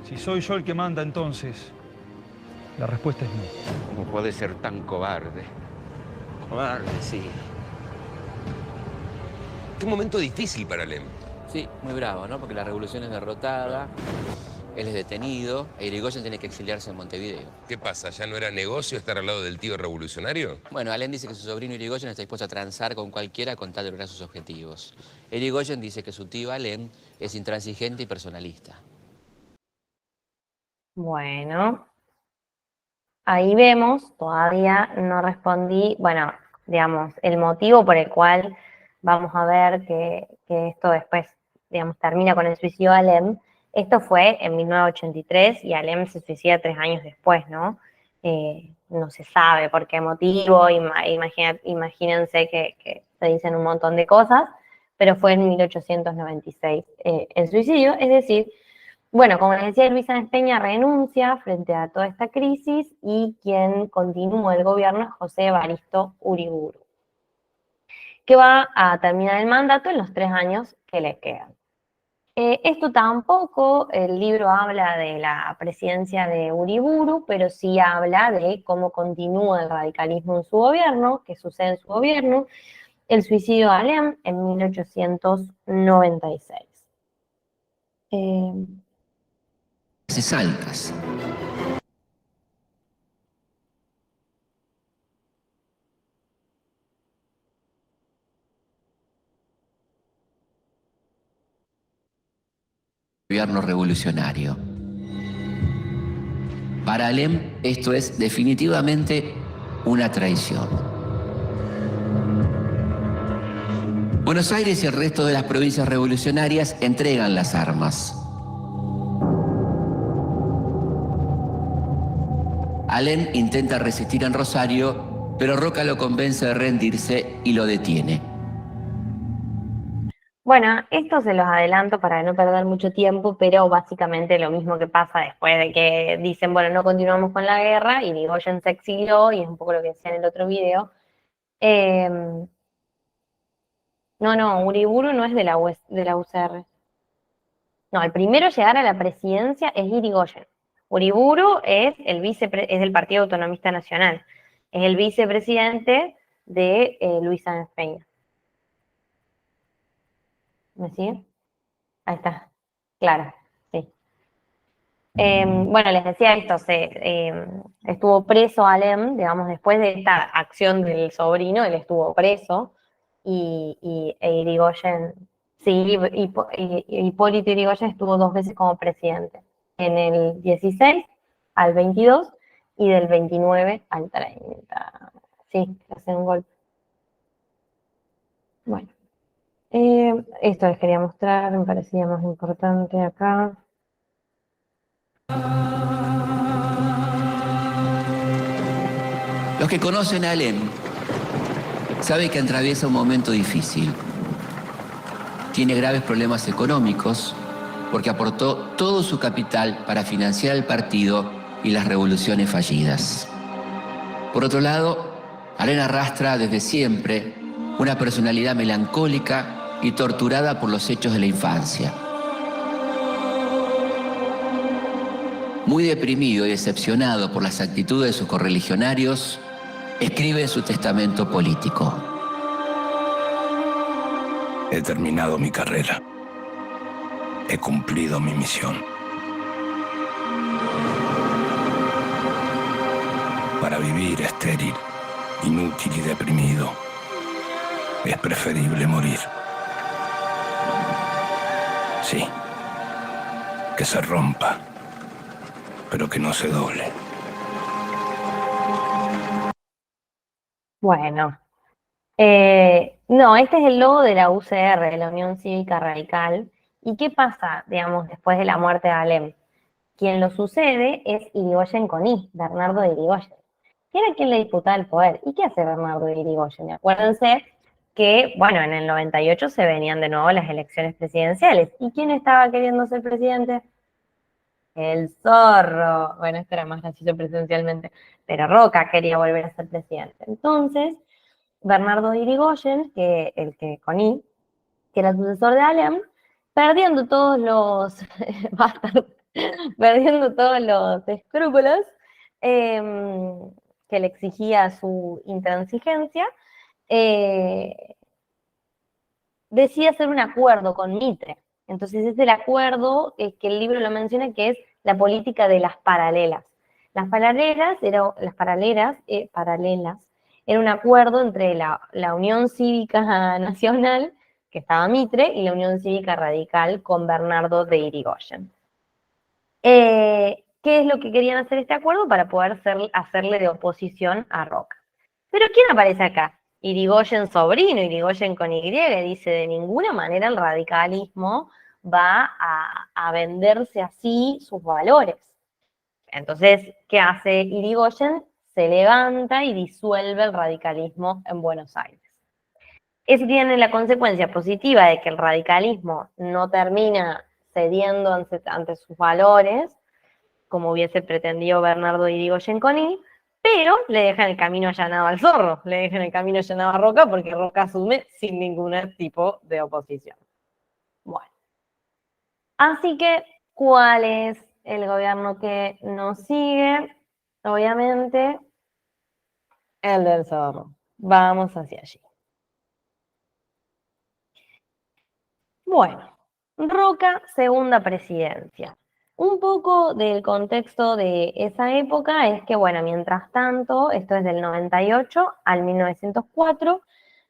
Si soy yo el que manda, entonces, la respuesta es no. ¿Cómo puede ser tan cobarde? Cobarde, sí. Es un momento difícil para Alem. Sí, muy bravo, ¿no? Porque la revolución es derrotada, él es detenido, e Irigoyen tiene que exiliarse en Montevideo. ¿Qué pasa? ¿Ya no era negocio estar al lado del tío revolucionario? Bueno, Alem dice que su sobrino Irigoyen está dispuesto a transar con cualquiera con tal de lograr sus objetivos. Irigoyen dice que su tío Alem es intransigente y personalista. Bueno, ahí vemos, todavía no respondí, bueno, digamos, el motivo por el cual vamos a ver que esto después, digamos, termina con el suicidio de Alem. Esto fue en 1983 y Alem se suicida 3 años después, ¿no? No se sabe por qué motivo, imagínense que se dicen un montón de cosas, pero fue en 1896 el suicidio, es decir, bueno, como les decía, Luis Sáenz Peña renuncia frente a toda esta crisis y quien continúa el gobierno es José Evaristo Uriburu, que va a terminar el mandato en los 3 años que le quedan. Esto tampoco, el libro habla de la presidencia de Uriburu, pero sí habla de cómo continúa el radicalismo en su gobierno, qué sucede en su gobierno, el suicidio de Alem en 1896. Haces altas. gobierno revolucionario. Para Alem, esto es definitivamente una traición. Buenos Aires y el resto de las provincias revolucionarias entregan las armas. Alem intenta resistir en Rosario, pero Roca lo convence de rendirse y lo detiene. Bueno, esto se los adelanto para no perder mucho tiempo, pero básicamente lo mismo que pasa después de que dicen, bueno, no continuamos con la guerra, y Irigoyen se exilió, y es un poco lo que decía en el otro video. No, Uriburu no es de la UCR. No, el primero a llegar a la presidencia es Irigoyen. Uriburu es es del Partido Autonomista Nacional. Es el vicepresidente de Luis Sáenz Peña. ¿Me sigue? Ahí está. Claro, sí. Bueno, les decía esto, estuvo preso Alem, digamos, después de esta acción del sobrino, él estuvo preso, e Irigoyen, sí, Hipólito Yrigoyen estuvo 2 veces como presidente, en el 16 al 22 y del 29 al 30. Sí, hace un golpe. Bueno. Esto les quería mostrar, me parecía más importante acá. Los que conocen a Alem saben que atraviesa un momento difícil. Tiene graves problemas económicos porque aportó todo su capital para financiar el partido y las revoluciones fallidas. Por otro lado, Alem arrastra desde siempre una personalidad melancólica y torturada por los hechos de la infancia. Muy deprimido y decepcionado por las actitudes de sus correligionarios, escribe en su testamento político: He terminado mi carrera. He cumplido mi misión. Para vivir estéril, inútil y deprimido, es preferible morir. Sí, que se rompa, pero que no se doble. Bueno, no, este es el logo de la UCR, de la Unión Cívica Radical. ¿Y qué pasa, digamos, después de la muerte de Alem? Quien lo sucede es Irigoyen Coní, Bernardo de Irigoyen, que era quien le disputaba el poder. ¿Y qué hace Bernardo de Irigoyen? Acuérdense que, bueno, en el 98 se venían de nuevo las elecciones presidenciales. ¿Y quién estaba queriendo ser presidente? El Zorro. Bueno, esto era más gracioso presidencialmente, pero Roca quería volver a ser presidente. Entonces, Bernardo de Irigoyen, Coní, que era el sucesor de Alem, perdiendo todos los perdiendo todos los escrúpulos que le exigía su intransigencia, decide hacer un acuerdo con Mitre. Entonces es el acuerdo que el libro lo menciona, que es la política de las paralelas. Las paralelas era un acuerdo entre la Unión Cívica Nacional, que estaba Mitre, y la Unión Cívica Radical con Bernardo de Irigoyen. ¿Qué es lo que querían hacer este acuerdo? Para poder hacerle de oposición a Roca. Pero ¿quién aparece acá? Irigoyen sobrino, Irigoyen con Y, dice: de ninguna manera el radicalismo va a venderse así sus valores. Entonces, ¿qué hace Irigoyen? Se levanta y disuelve el radicalismo en Buenos Aires. Eso tiene la consecuencia positiva de que el radicalismo no termina cediendo ante sus valores, como hubiese pretendido Bernardo Irigoyen Coní, pero le dejan el camino allanado al Zorro, le dejan el camino allanado a Roca, porque Roca asume sin ningún tipo de oposición. Bueno. Así que, ¿cuál es el gobierno que nos sigue? Obviamente, el del Zorro. Vamos hacia allí. Bueno, Roca, segunda presidencia. Un poco del contexto de esa época es que, bueno, mientras tanto, esto es del 98 al 1904,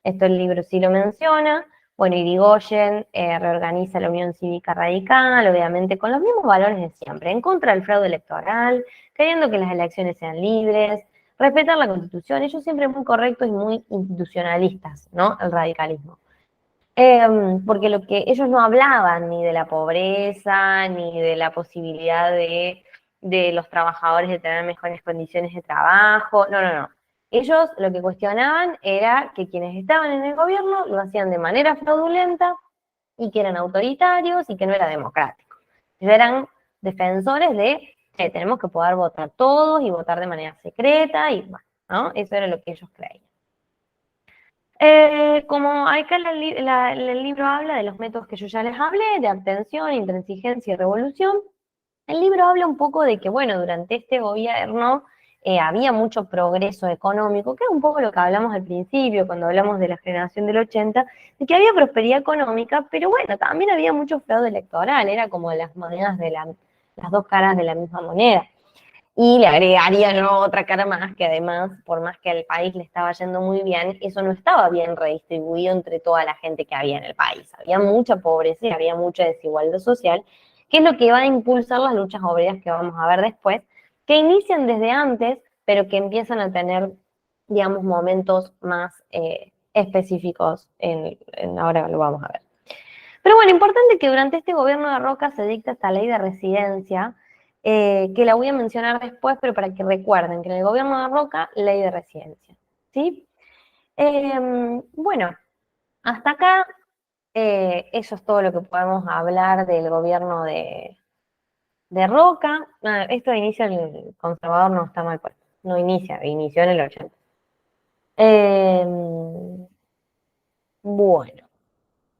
esto el libro sí lo menciona, Bueno, Irigoyen reorganiza la Unión Cívica Radical, obviamente con los mismos valores de siempre, en contra del fraude electoral, queriendo que las elecciones sean libres, respetar la Constitución, ellos siempre muy correctos y muy institucionalistas, ¿no? El radicalismo. Porque lo que ellos no hablaban ni de la pobreza, ni de la posibilidad de los trabajadores de tener mejores condiciones de trabajo, no. Ellos lo que cuestionaban era que quienes estaban en el gobierno lo hacían de manera fraudulenta y que eran autoritarios y que no era democrático. Ellos eran defensores de que tenemos que poder votar todos y votar de manera secreta y bueno, ¿no? Eso era lo que ellos creían. Como acá el libro habla de los métodos que yo ya les hablé, de abstención, intransigencia y revolución, el libro habla un poco de que, bueno, durante este gobierno había mucho progreso económico, que es un poco lo que hablamos al principio, cuando hablamos de la generación del 80, de que había prosperidad económica, pero bueno, también había mucho fraude electoral, era como las monedas las dos caras de la misma moneda. Y le agregaría yo otra cara más, que además, por más que al país le estaba yendo muy bien, eso no estaba bien redistribuido entre toda la gente que había en el país. Había mucha pobreza y había mucha desigualdad social, que es lo que va a impulsar las luchas obreras que vamos a ver después, que inician desde antes, pero que empiezan a tener, digamos, momentos más específicos, ahora lo vamos a ver. Pero bueno, importante que durante este gobierno de Roca se dicta esta ley de residencia, que la voy a mencionar después, pero para que recuerden que en el gobierno de Roca, ley de residencia, ¿sí? Bueno, hasta acá, eso es todo lo que podemos hablar del gobierno de Roca. Esto inicia el conservador, no está mal puesto, no inició en el 80. Bueno,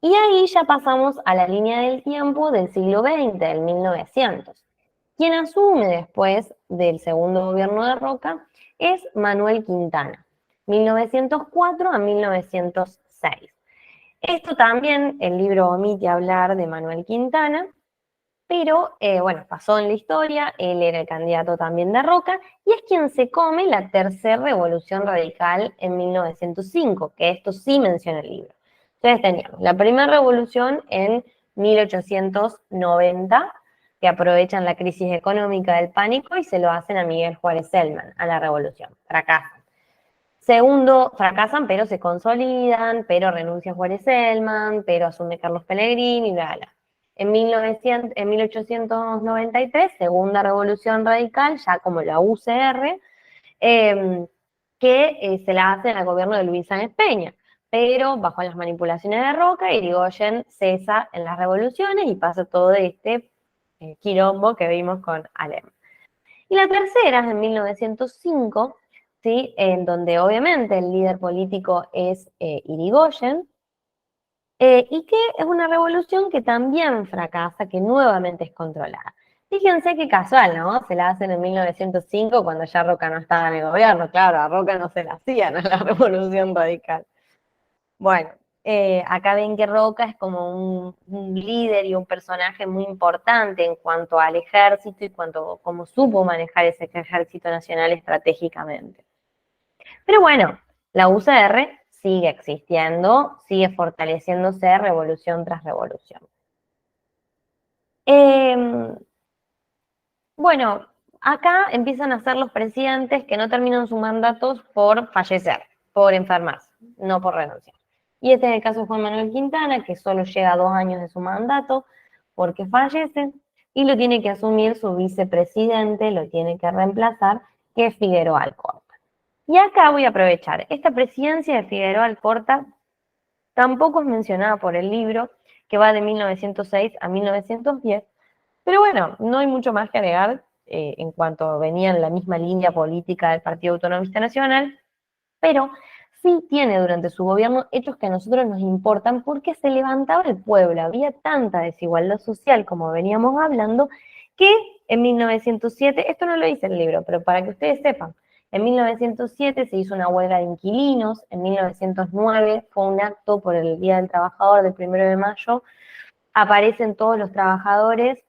y ahí ya pasamos a la línea del tiempo del siglo XX, del 1900. Quien asume después del segundo gobierno de Roca es Manuel Quintana, 1904 a 1906. Esto también, el libro omite hablar de Manuel Quintana, pero bueno, pasó en la historia, él era el candidato también de Roca, y es quien se come la tercera revolución radical en 1905, que esto sí menciona el libro. Entonces teníamos la primera revolución en 1890, que aprovechan la crisis económica del pánico y se lo hacen a Miguel Juárez Celman, a la revolución. Fracasan. Segundo, fracasan, pero se consolidan, pero renuncia Juárez Celman, pero asume Carlos Pellegrini, bla, bla. En 1893, segunda revolución radical, ya como la UCR, que se la hacen al gobierno de Luis Sáenz Peña, pero bajo las manipulaciones de Roca, Irigoyen cesa en las revoluciones y pasa todo este quilombo que vimos con Alem. Y la tercera es en 1905, ¿sí? En donde obviamente el líder político es Irigoyen, y que es una revolución que también fracasa, que nuevamente es controlada. Fíjense qué casual, ¿no? Se la hacen en 1905 cuando ya Roca no estaba en el gobierno. Claro, a Roca no se la hacían a la revolución radical. Bueno, acá ven que Roca es como un líder y un personaje muy importante en cuanto al ejército y cómo supo manejar ese ejército nacional estratégicamente. Pero bueno, la UCR sigue existiendo, sigue fortaleciéndose revolución tras revolución. Bueno, acá empiezan a ser los presidentes que no terminan sus mandatos por fallecer, por enfermarse, no por renunciar. Y este es el caso de Juan Manuel Quintana, que solo llega a 2 años de su mandato porque fallece y lo tiene que asumir su vicepresidente, lo tiene que reemplazar, que es Figueroa Alcorta. Y acá voy a aprovechar, esta presidencia de Figueroa Alcorta tampoco es mencionada por el libro, que va de 1906 a 1910, pero bueno, no hay mucho más que agregar en cuanto venía en la misma línea política del Partido Autonomista Nacional, pero sí tiene durante su gobierno hechos que a nosotros nos importan porque se levantaba el pueblo, había tanta desigualdad social como veníamos hablando, que en 1907, esto no lo dice el libro, pero para que ustedes sepan, en 1907 se hizo una huelga de inquilinos, en 1909 fue un acto por el Día del Trabajador del 1 de mayo, aparecen todos los trabajadores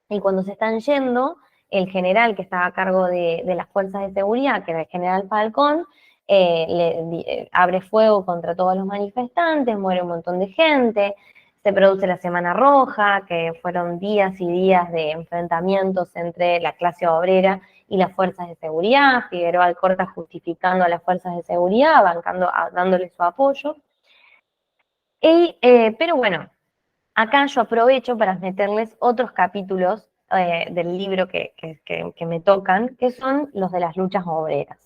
y cuando se están yendo, el general que estaba a cargo de las fuerzas de seguridad, que era el general Falcón, abre fuego contra todos los manifestantes, muere un montón de gente, se produce la Semana Roja, que fueron días y días de enfrentamientos entre la clase obrera y las fuerzas de seguridad, Figueroa Alcorta justificando a las fuerzas de seguridad, dándole su apoyo. Pero bueno, acá yo aprovecho para meterles otros capítulos del libro que me tocan, que son los de las luchas obreras.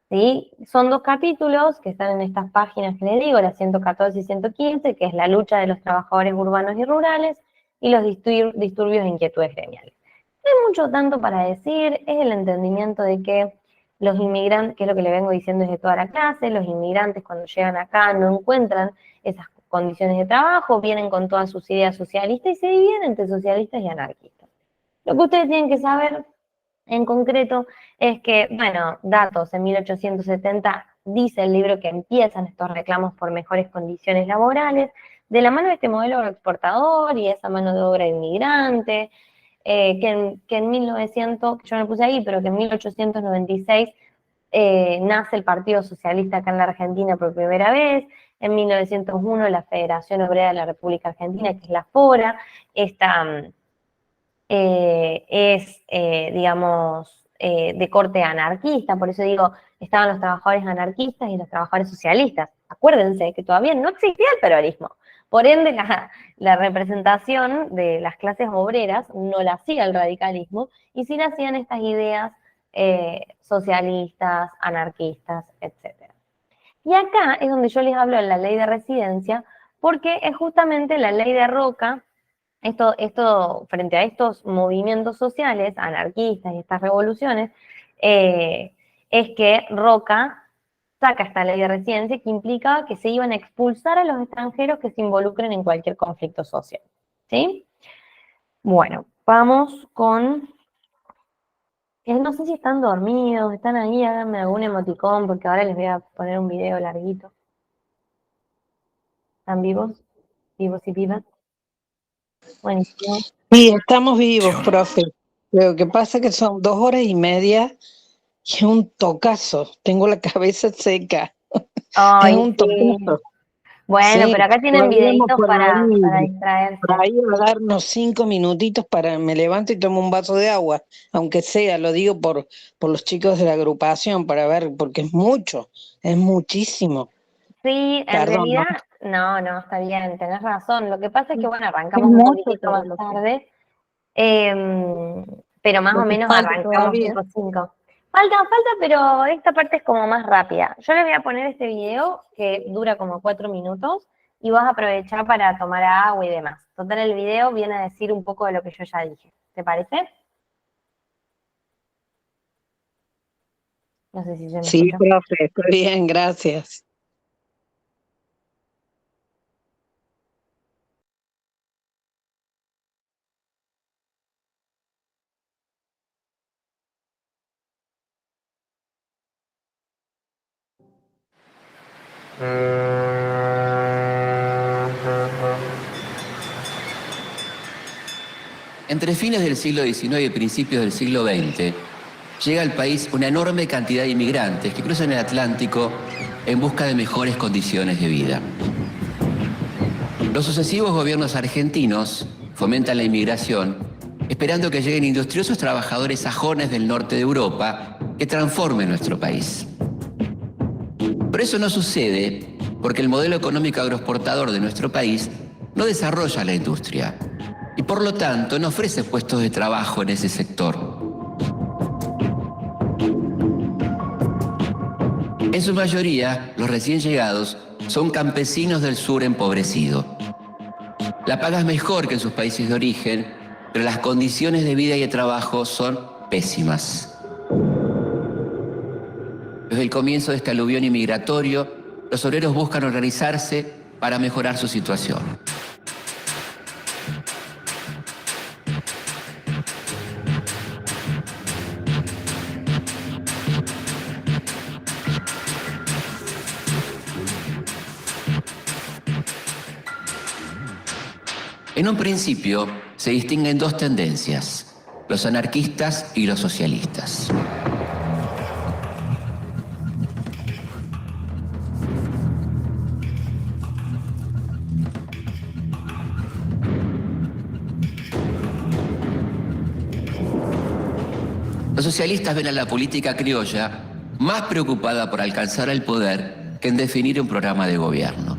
¿Sí? Son 2 capítulos que están en estas páginas que les digo, las 114 y 115, que es la lucha de los trabajadores urbanos y rurales y los disturbios e inquietudes gremiales. No hay mucho tanto para decir, es el entendimiento de que los inmigrantes, que es lo que le vengo diciendo desde toda la clase, los inmigrantes cuando llegan acá no encuentran esas condiciones de trabajo, vienen con todas sus ideas socialistas y se dividen entre socialistas y anarquistas. Lo que ustedes tienen que saber en concreto es que, bueno, datos, en 1870 dice el libro que empiezan estos reclamos por mejores condiciones laborales, de la mano de este modelo agroexportador y esa mano de obra inmigrante, que en 1900, yo no puse ahí, pero que en 1896 nace el Partido Socialista acá en la Argentina por primera vez, en 1901 la Federación Obrera de la República Argentina, que es la FORA, digamos, de corte anarquista, por eso digo, estaban los trabajadores anarquistas y los trabajadores socialistas. Acuérdense que todavía no existía el peronismo, por ende la representación de las clases obreras no la hacía el radicalismo, y sí la hacían estas ideas socialistas, anarquistas, etc. Y acá es donde yo les hablo de la ley de residencia, porque es justamente la ley de Roca. Esto frente a estos movimientos sociales, anarquistas y estas revoluciones, es que Roca saca esta ley de residencia que implica que se iban a expulsar a los extranjeros que se involucren en cualquier conflicto social. ¿Sí? Bueno, vamos con... No sé si están dormidos, están ahí, háganme algún emoticón, porque ahora les voy a poner un video larguito. ¿Están vivos? ¿Vivos y vivas? Buenísimo. Sí, estamos vivos, profe. Lo que pasa es que son 2 horas y media y es un tocazo. Tengo la cabeza seca. Ay, es un tocazo. Bueno, Sí, pero acá tienen videitos para distraerse. Por ahí va a darnos 5 minutitos para me levanto y tomo un vaso de agua, aunque sea, lo digo por los chicos de la agrupación, para ver, porque es mucho, es muchísimo. Sí, en Perdón, realidad, no, está bien, tenés razón. Lo que pasa es que, bueno, arrancamos un poquitito más tarde, pero más o menos arrancamos tipo 5. Falta, pero esta parte es como más rápida. Yo les voy a poner este video que dura como 4 minutos y vas a aprovechar para tomar agua y demás. Total, el video viene a decir un poco de lo que yo ya dije. ¿Te parece? No sé si se me Sí, escucha. profe, está bien, gracias. Entre fines del siglo XIX y principios del siglo XX, llega al país una enorme cantidad de inmigrantes que cruzan el Atlántico en busca de mejores condiciones de vida. Los sucesivos gobiernos argentinos fomentan la inmigración, esperando que lleguen industriosos trabajadores sajones del norte de Europa que transformen nuestro país. Pero eso no sucede porque el modelo económico agroexportador de nuestro país no desarrolla la industria y por lo tanto no ofrece puestos de trabajo en ese sector. En su mayoría, los recién llegados son campesinos del sur empobrecido. La paga es mejor que en sus países de origen, pero las condiciones de vida y de trabajo son pésimas. Desde el comienzo de este aluvión inmigratorio, los obreros buscan organizarse para mejorar su situación. En un principio, se distinguen 2 tendencias, los anarquistas y los socialistas. Los socialistas ven a la política criolla más preocupada por alcanzar el poder que en definir un programa de gobierno.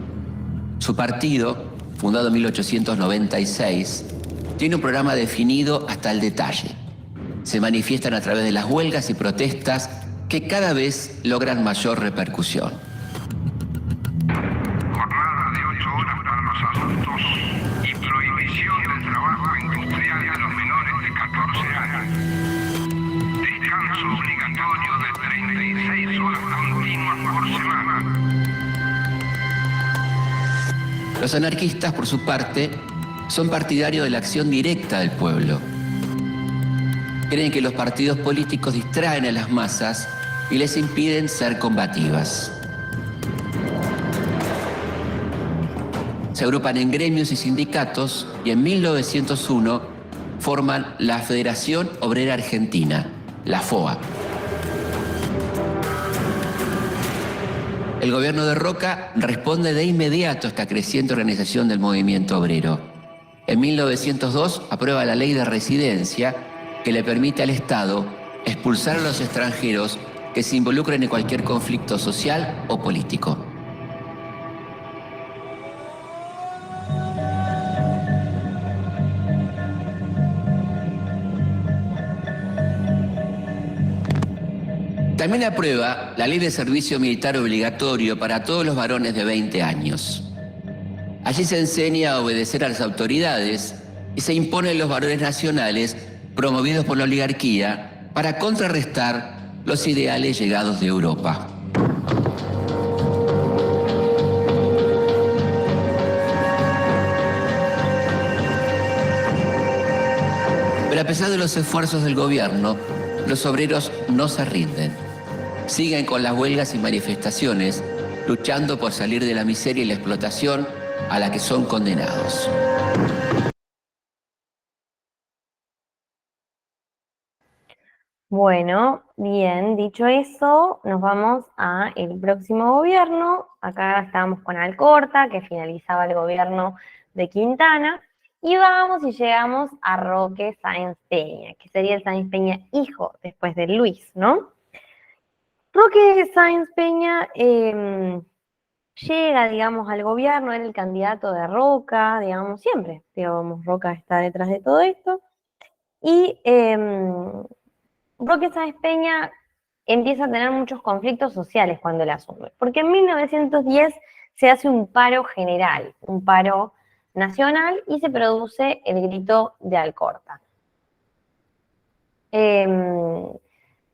Su partido, fundado en 1896, tiene un programa definido hasta el detalle. Se manifiestan a través de las huelgas y protestas que cada vez logran mayor repercusión. Jornada de 8 horas para los adultos y prohibición del trabajo industrial de los menores de 14 años. Descanso obligatorio de 36 horas continuas por semana. Los anarquistas, por su parte, son partidarios de la acción directa del pueblo. Creen que los partidos políticos distraen a las masas y les impiden ser combativas. Se agrupan en gremios y sindicatos y en 1901 forman la Federación Obrera Argentina, la FOA. El gobierno de Roca responde de inmediato a esta creciente organización del movimiento obrero. En 1902 aprueba la ley de residencia que le permite al Estado expulsar a los extranjeros que se involucren en cualquier conflicto social o político. También aprueba la ley de servicio militar obligatorio para todos los varones de 20 años. Allí se enseña a obedecer a las autoridades y se imponen los valores nacionales promovidos por la oligarquía para contrarrestar los ideales llegados de Europa. Pero a pesar de los esfuerzos del gobierno, los obreros no se rinden. Siguen con las huelgas y manifestaciones, luchando por salir de la miseria y la explotación a la que son condenados. Bueno, bien, dicho eso, nos vamos a el próximo gobierno. Acá estábamos con Alcorta, que finalizaba el gobierno de Quintana, y vamos y llegamos a Roque Sáenz Peña, que sería el Sáenz Peña hijo después de Luis, ¿no? Roque Sáenz Peña llega, digamos, al gobierno, era el candidato de Roca, digamos, siempre, digamos, Roca está detrás de todo esto, y Roque Sáenz Peña empieza a tener muchos conflictos sociales cuando la asume, porque en 1910 se hace un paro general, un paro nacional, y se produce el grito de Alcorta.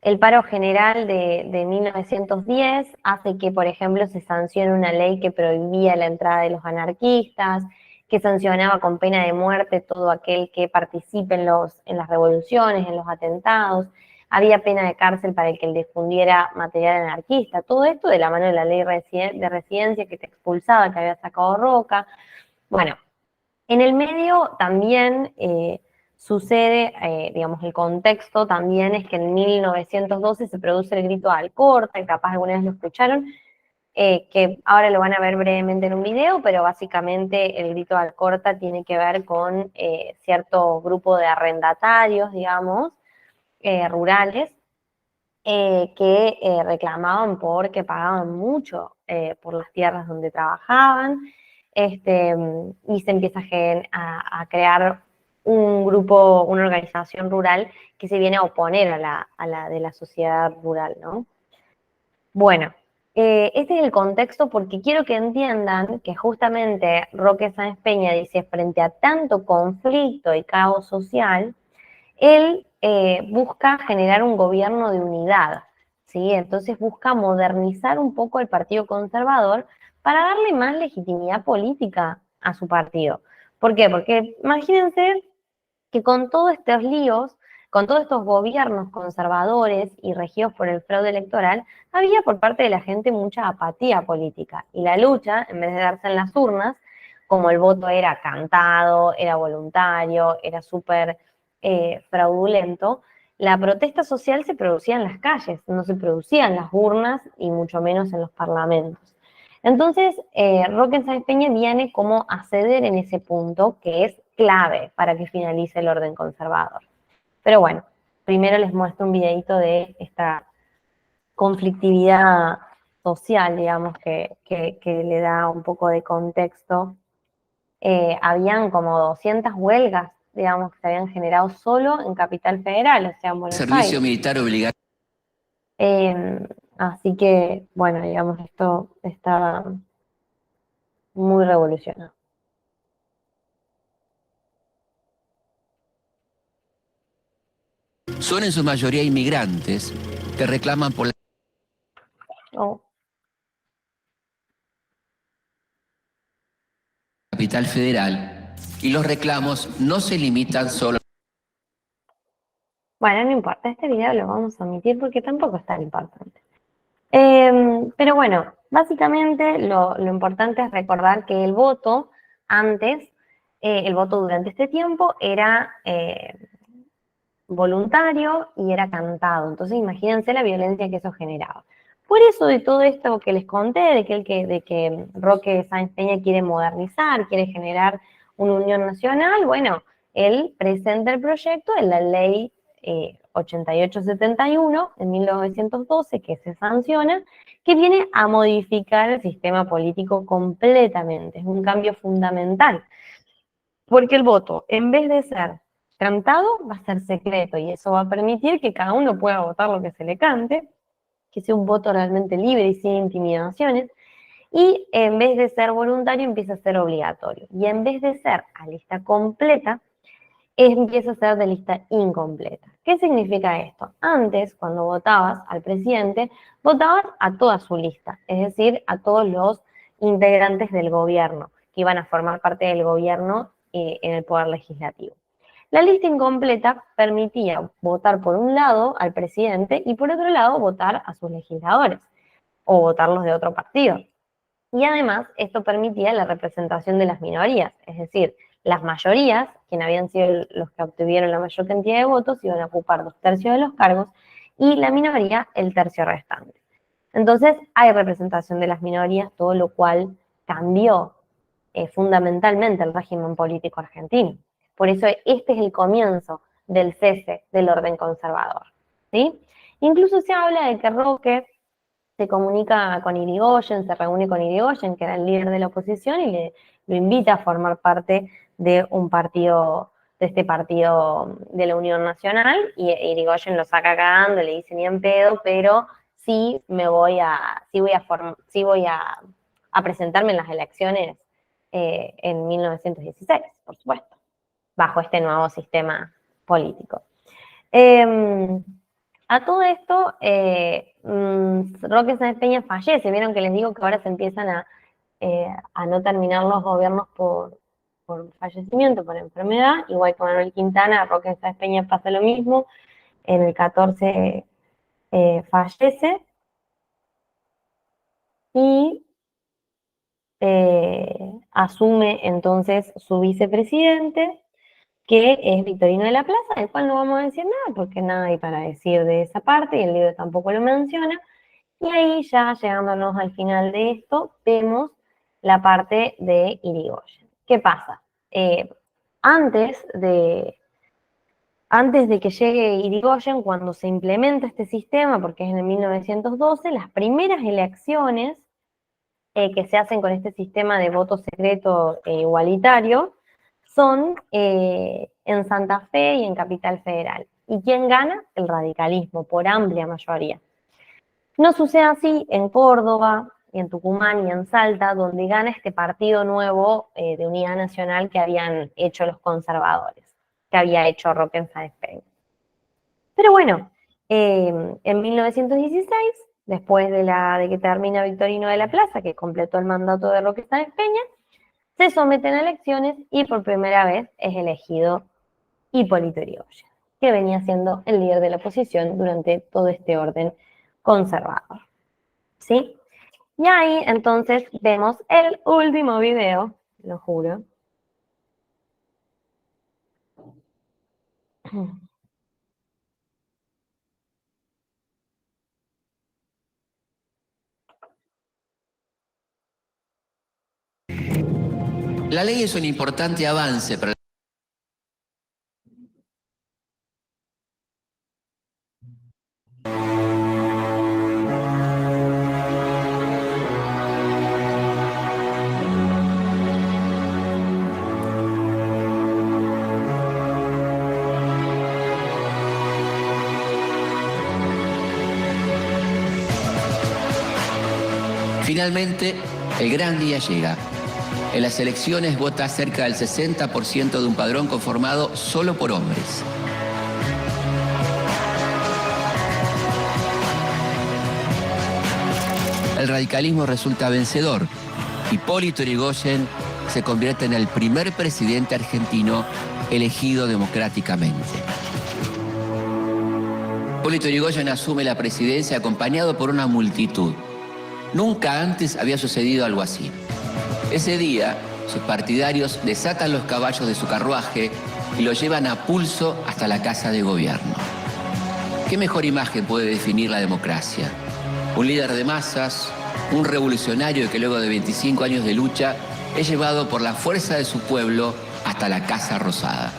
El paro general de 1910 hace que, por ejemplo, se sancione una ley que prohibía la entrada de los anarquistas, que sancionaba con pena de muerte todo aquel que participe en las revoluciones, en los atentados. Había pena de cárcel para el que difundiera material anarquista. Todo esto de la mano de la ley de residencia que te expulsaba, que había sacado Roca. Bueno, en el medio también sucede, digamos, el contexto también es que en 1912 se produce el grito de Alcorta, que capaz alguna vez lo escucharon, que ahora lo van a ver brevemente en un video, pero básicamente el grito de Alcorta tiene que ver con cierto grupo de arrendatarios, digamos, rurales, que reclamaban porque pagaban mucho por las tierras donde trabajaban, y se empieza a crear un grupo, una organización rural que se viene a oponer a la de la sociedad rural, ¿no? Bueno, este es el contexto porque quiero que entiendan que justamente Roque Sáenz Peña dice, frente a tanto conflicto y caos social, él busca generar un gobierno de unidad, ¿sí? Entonces busca modernizar un poco el Partido Conservador para darle más legitimidad política a su partido. ¿Por qué? Porque imagínense que con todos estos líos, con todos estos gobiernos conservadores y regidos por el fraude electoral, había por parte de la gente mucha apatía política. Y la lucha, en vez de darse en las urnas, como el voto era cantado, era voluntario, era súper fraudulento, la protesta social se producía en las calles, no se producía en las urnas y mucho menos en los parlamentos. Entonces, Roque Sáenz Peña viene como a ceder en ese punto que es clave para que finalice el orden conservador. Pero bueno, primero les muestro un videito de esta conflictividad social, digamos, que le da un poco de contexto. Habían como 200 huelgas, digamos, que se habían generado solo en Capital Federal, o sea, en Buenos Servicio Aires. militar obligatorio. Así que, bueno, digamos, esto estaba muy revolucionado. Son en su mayoría inmigrantes que reclaman por la Oh. capital federal y los reclamos no se limitan solo. Bueno, no importa, este video lo vamos a omitir porque tampoco es tan importante. Pero bueno, básicamente lo importante es recordar que el voto antes, el voto durante este tiempo era voluntario y era cantado. Entonces imagínense la violencia que eso generaba. Por eso de todo esto que les conté, de que Roque Sáenz Peña quiere modernizar, quiere generar una unión nacional, bueno, él presenta el proyecto en la ley 8871 en 1912, que se sanciona, que viene a modificar el sistema político completamente. Es un cambio fundamental, porque el voto, en vez de ser cantado, va a ser secreto, y eso va a permitir que cada uno pueda votar lo que se le cante, que sea un voto realmente libre y sin intimidaciones, y en vez de ser voluntario empieza a ser obligatorio, y en vez de ser a lista completa, empieza a ser de lista incompleta. ¿Qué significa esto? Antes, cuando votabas al presidente, votabas a toda su lista, es decir, a todos los integrantes del gobierno, que iban a formar parte del gobierno en el poder legislativo. La lista incompleta permitía votar por un lado al presidente y por otro lado votar a sus legisladores o votarlos de otro partido. Y además esto permitía la representación de las minorías, es decir, las mayorías, quienes habían sido los que obtuvieron la mayor cantidad de votos, iban a ocupar 2/3 de los cargos y la minoría el tercio restante. Entonces hay representación de las minorías, todo lo cual cambió fundamentalmente el régimen político argentino. Por eso este es el comienzo del cese del orden conservador, ¿sí? Incluso se habla de que Roque se comunica con Irigoyen, se reúne con Irigoyen, que era el líder de la oposición, y lo invita a formar parte de un partido, de este partido de la Unión Nacional, y Irigoyen lo saca cagando, le dice ni en pedo, pero sí voy a presentarme en las elecciones en 1916, por supuesto, bajo este nuevo sistema político. A todo esto, Roque Sáenz Peña fallece. Vieron que les digo que ahora se empiezan a no terminar los gobiernos por fallecimiento, por enfermedad, igual que Manuel Quintana. Roque Sáenz Peña pasa lo mismo, en el 14 fallece, y asume entonces su vicepresidente, que es Victorino de la Plaza, del cual no vamos a decir nada, porque nada hay para decir de esa parte, y el libro tampoco lo menciona. Y ahí ya llegándonos al final de esto, vemos la parte de Irigoyen. ¿Qué pasa? Antes de que llegue Irigoyen, cuando se implementa este sistema, porque es en el 1912, las primeras elecciones que se hacen con este sistema de voto secreto igualitario son en Santa Fe y en Capital Federal. ¿Y quién gana? El radicalismo, por amplia mayoría. No sucede así en Córdoba, en Tucumán y en Salta, donde gana este partido nuevo de unidad nacional que habían hecho los conservadores, que había hecho Roque Sáenz Peña. Pero bueno, en 1916, después de que termina Victorino de la Plaza, que completó el mandato de Roque Sáenz Peña, se someten a elecciones y por primera vez es elegido Hipólito Yrigoyen, que venía siendo el líder de la oposición durante todo este orden conservador, ¿sí? Y ahí entonces vemos el último video, lo juro. La ley es un importante avance para Finalmente, el gran día llega. En las elecciones vota cerca del 60% de un padrón conformado solo por hombres. El radicalismo resulta vencedor. Hipólito Yrigoyen se convierte en el primer presidente argentino elegido democráticamente. Hipólito Yrigoyen asume la presidencia acompañado por una multitud. Nunca antes había sucedido algo así. Ese día, sus partidarios desatan los caballos de su carruaje y lo llevan a pulso hasta la Casa de Gobierno. ¿Qué mejor imagen puede definir la democracia? Un líder de masas, un revolucionario que luego de 25 años de lucha es llevado por la fuerza de su pueblo hasta la Casa Rosada.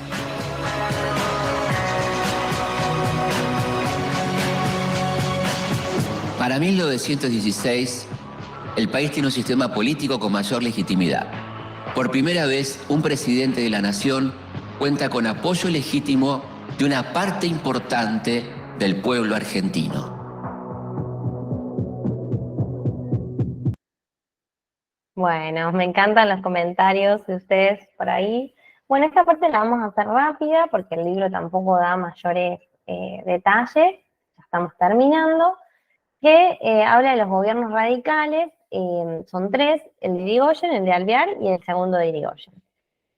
Para 1916, el país tiene un sistema político con mayor legitimidad. Por primera vez, un presidente de la nación cuenta con apoyo legítimo de una parte importante del pueblo argentino. Bueno, me encantan los comentarios de ustedes por ahí. Bueno, esta parte la vamos a hacer rápida porque el libro tampoco da mayores detalles. Ya estamos terminando. Que habla de los gobiernos radicales. Son tres, el de Yrigoyen, el de Alvear y el segundo de Yrigoyen.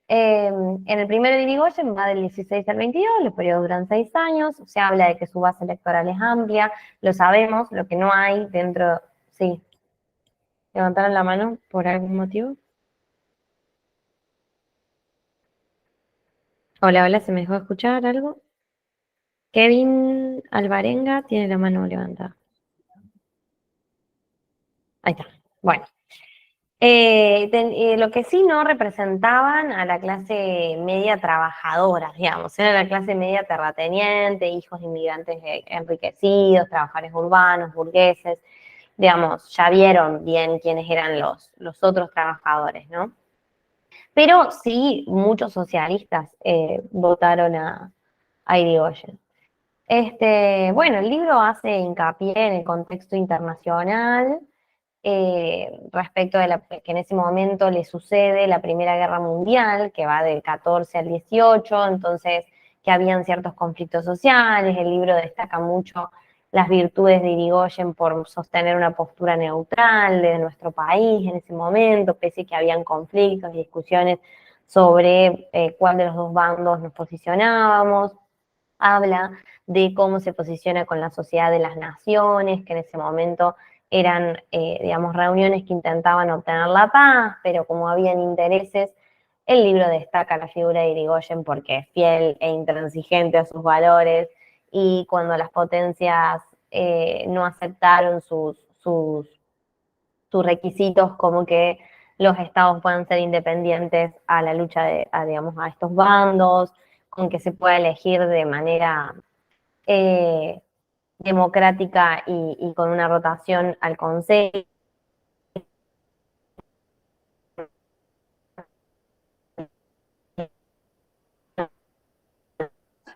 En el primero de Yrigoyen va del 16 al 22, los periodos duran 6 años, se habla de que su base electoral es amplia, lo sabemos, lo que no hay dentro... Sí. ¿Levantaron la mano por algún motivo? Hola, hola, ¿se me dejó escuchar algo? Kevin Alvarenga tiene la mano levantada. Ahí está. Bueno. Lo que sí no representaban a la clase media trabajadora, digamos, era la clase media terrateniente, hijos de inmigrantes enriquecidos, trabajadores urbanos, burgueses, digamos, ya vieron bien quiénes eran los otros trabajadores, ¿no? Pero sí, muchos socialistas votaron a Yrigoyen. Bueno, el libro hace hincapié en el contexto internacional, respecto de que en ese momento le sucede la Primera Guerra Mundial, que va del 14 al 18, entonces que habían ciertos conflictos sociales. El libro destaca mucho las virtudes de Yrigoyen por sostener una postura neutral de nuestro país en ese momento, pese a que habían conflictos y discusiones sobre cuál de los dos bandos nos posicionábamos. Habla de cómo se posiciona con la Sociedad de las Naciones, que en ese momento eran, digamos, reuniones que intentaban obtener la paz, pero como habían intereses, el libro destaca la figura de Yrigoyen porque es fiel e intransigente a sus valores, y cuando las potencias no aceptaron sus requisitos, como que los estados puedan ser independientes a la lucha digamos, a estos bandos, con que se pueda elegir de manera democrática y con una rotación al Consejo.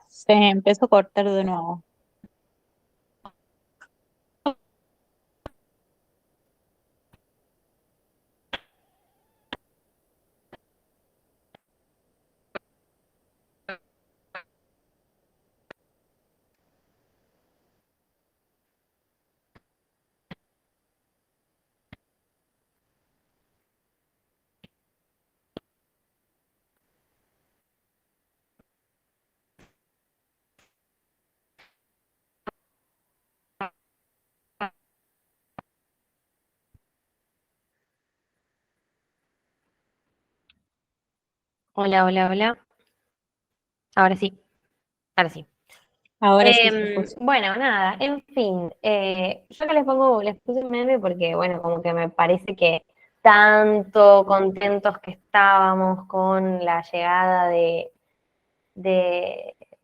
Se empezó a cortar de nuevo. Hola, hola, hola. Ahora sí, ahora sí. Ahora sí se escucha. Bueno, nada, en fin, yo que les puse un meme porque, bueno, como que me parece que tanto contentos que estábamos con la llegada de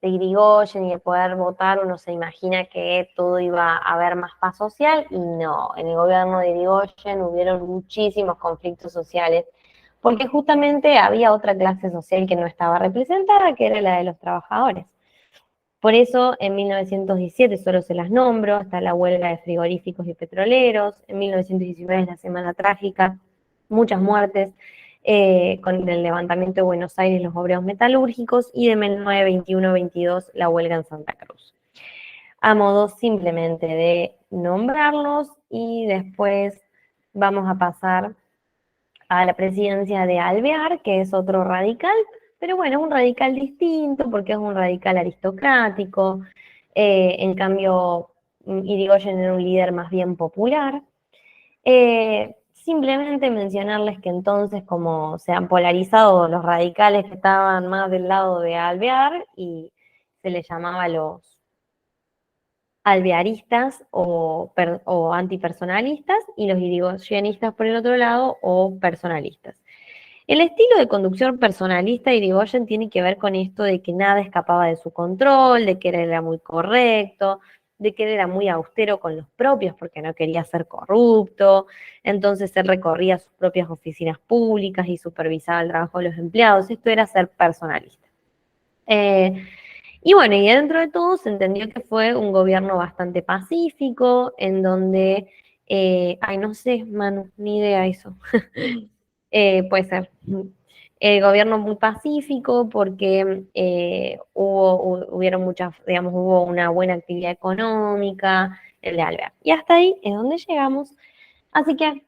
Yrigoyen y de poder votar, uno se imagina que todo iba a haber más paz social, y no, en el gobierno de Yrigoyen hubieron muchísimos conflictos sociales, porque justamente había otra clase social que no estaba representada, que era la de los trabajadores. Por eso en 1917 solo se las nombro, hasta la huelga de frigoríficos y petroleros, en 1919 es la Semana Trágica, muchas muertes, con el levantamiento de Buenos Aires, los obreros metalúrgicos, y de 1921-22 la huelga en Santa Cruz. A modo simplemente de nombrarlos, y después vamos a pasar a la presidencia de Alvear, que es otro radical, pero bueno, es un radical distinto porque es un radical aristocrático. En cambio, Irigoyen era un líder más bien popular. Simplemente mencionarles que entonces, como se han polarizado los radicales que estaban más del lado de Alvear, y se les llamaba los alvearistas o antipersonalistas, y los irigoyenistas por el otro lado, o personalistas. El estilo de conducción personalista de Irigoyen tiene que ver con esto de que nada escapaba de su control, de que él era muy correcto, de que él era muy austero con los propios porque no quería ser corrupto. Entonces él recorría sus propias oficinas públicas y supervisaba el trabajo de los empleados. Esto era ser personalista. Y bueno, y dentro de todo se entendió que fue un gobierno bastante pacífico, en donde, ay, no sé, Manu, ni idea eso. Puede ser. El gobierno muy pacífico porque hubieron muchas, digamos, hubo una buena actividad económica, el de Alvear. Y hasta ahí es donde llegamos. Así que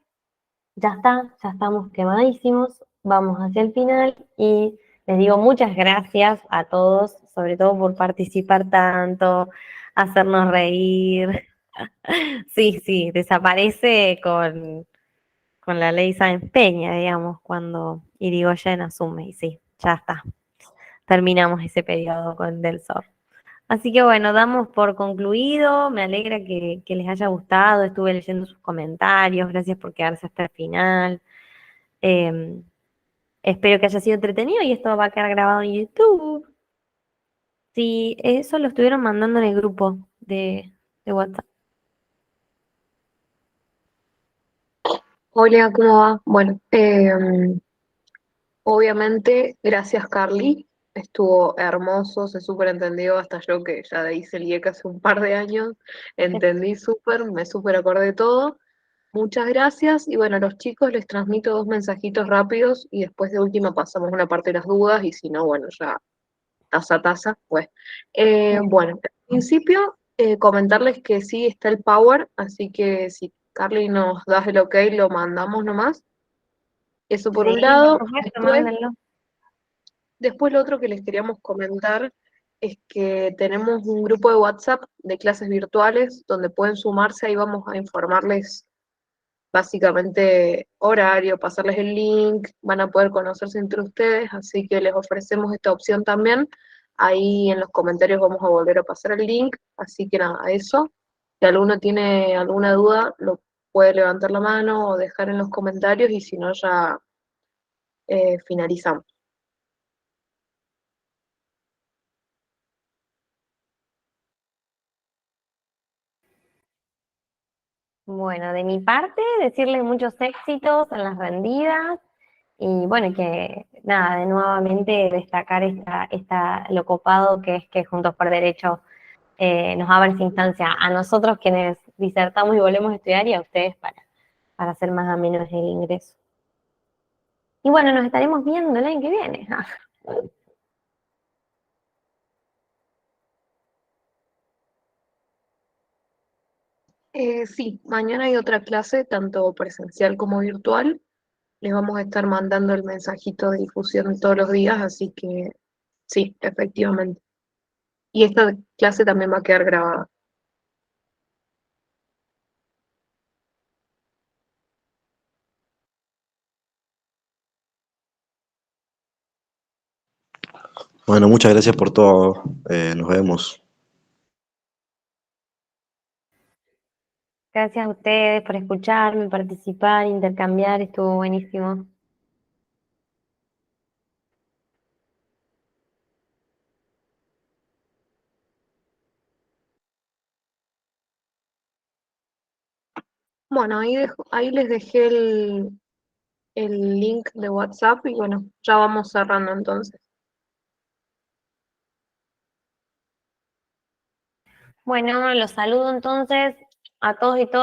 ya está, ya estamos quemadísimos, vamos hacia el final, y les digo muchas gracias a todos, sobre todo por participar tanto, hacernos reír. Sí, sí, desaparece con la ley Sáenz Peña, digamos, cuando Irigoyen asume, y sí, ya está. Terminamos ese periodo con Del Sol. Así que bueno, damos por concluido. Me alegra que les haya gustado. Estuve leyendo sus comentarios. Gracias por quedarse hasta el final. Espero que haya sido entretenido, y esto va a quedar grabado en YouTube. Sí, eso lo estuvieron mandando en el grupo de WhatsApp. Hola, ¿cómo va? Bueno, obviamente, gracias Carly, estuvo hermoso, se súper entendió, hasta yo que ya hice el IEC hace un par de años, entendí súper, me súper acordé de todo. Muchas gracias, y bueno, a los chicos les transmito 2 mensajitos rápidos y después de última pasamos una parte de las dudas, y si no, bueno, ya taza a taza, pues. Bueno, en principio, comentarles que sí está el Power, así que si Carly nos das el ok, lo mandamos nomás. Eso por un Sí, lado. por supuesto, Después, mándenlo. después lo otro que les queríamos comentar es que tenemos un grupo de WhatsApp de clases virtuales donde pueden sumarse, ahí vamos a informarles básicamente horario, pasarles el link, van a poder conocerse entre ustedes, así que les ofrecemos esta opción también. Ahí en los comentarios vamos a volver a pasar el link, así que nada, eso. Si alguno tiene alguna duda, lo puede levantar la mano o dejar en los comentarios, y si no, ya finalizamos. Bueno, de mi parte, decirles muchos éxitos en las rendidas, y bueno, que nada, de nuevamente destacar lo copado que es que Juntos por Derecho nos abre esta instancia a nosotros quienes disertamos y volvemos a estudiar, y a ustedes para hacer más o menos el ingreso. Y bueno, nos estaremos viendo el año que viene. Sí, mañana hay otra clase, tanto presencial como virtual. Les vamos a estar mandando el mensajito de difusión todos los días, así que sí, efectivamente. Y esta clase también va a quedar grabada. Bueno, muchas gracias por todo. Nos vemos. Gracias a ustedes por escucharme, participar, intercambiar, estuvo buenísimo. Bueno, ahí les dejé el link de WhatsApp, y bueno, ya vamos cerrando entonces. Bueno, los saludo entonces a todos y todas.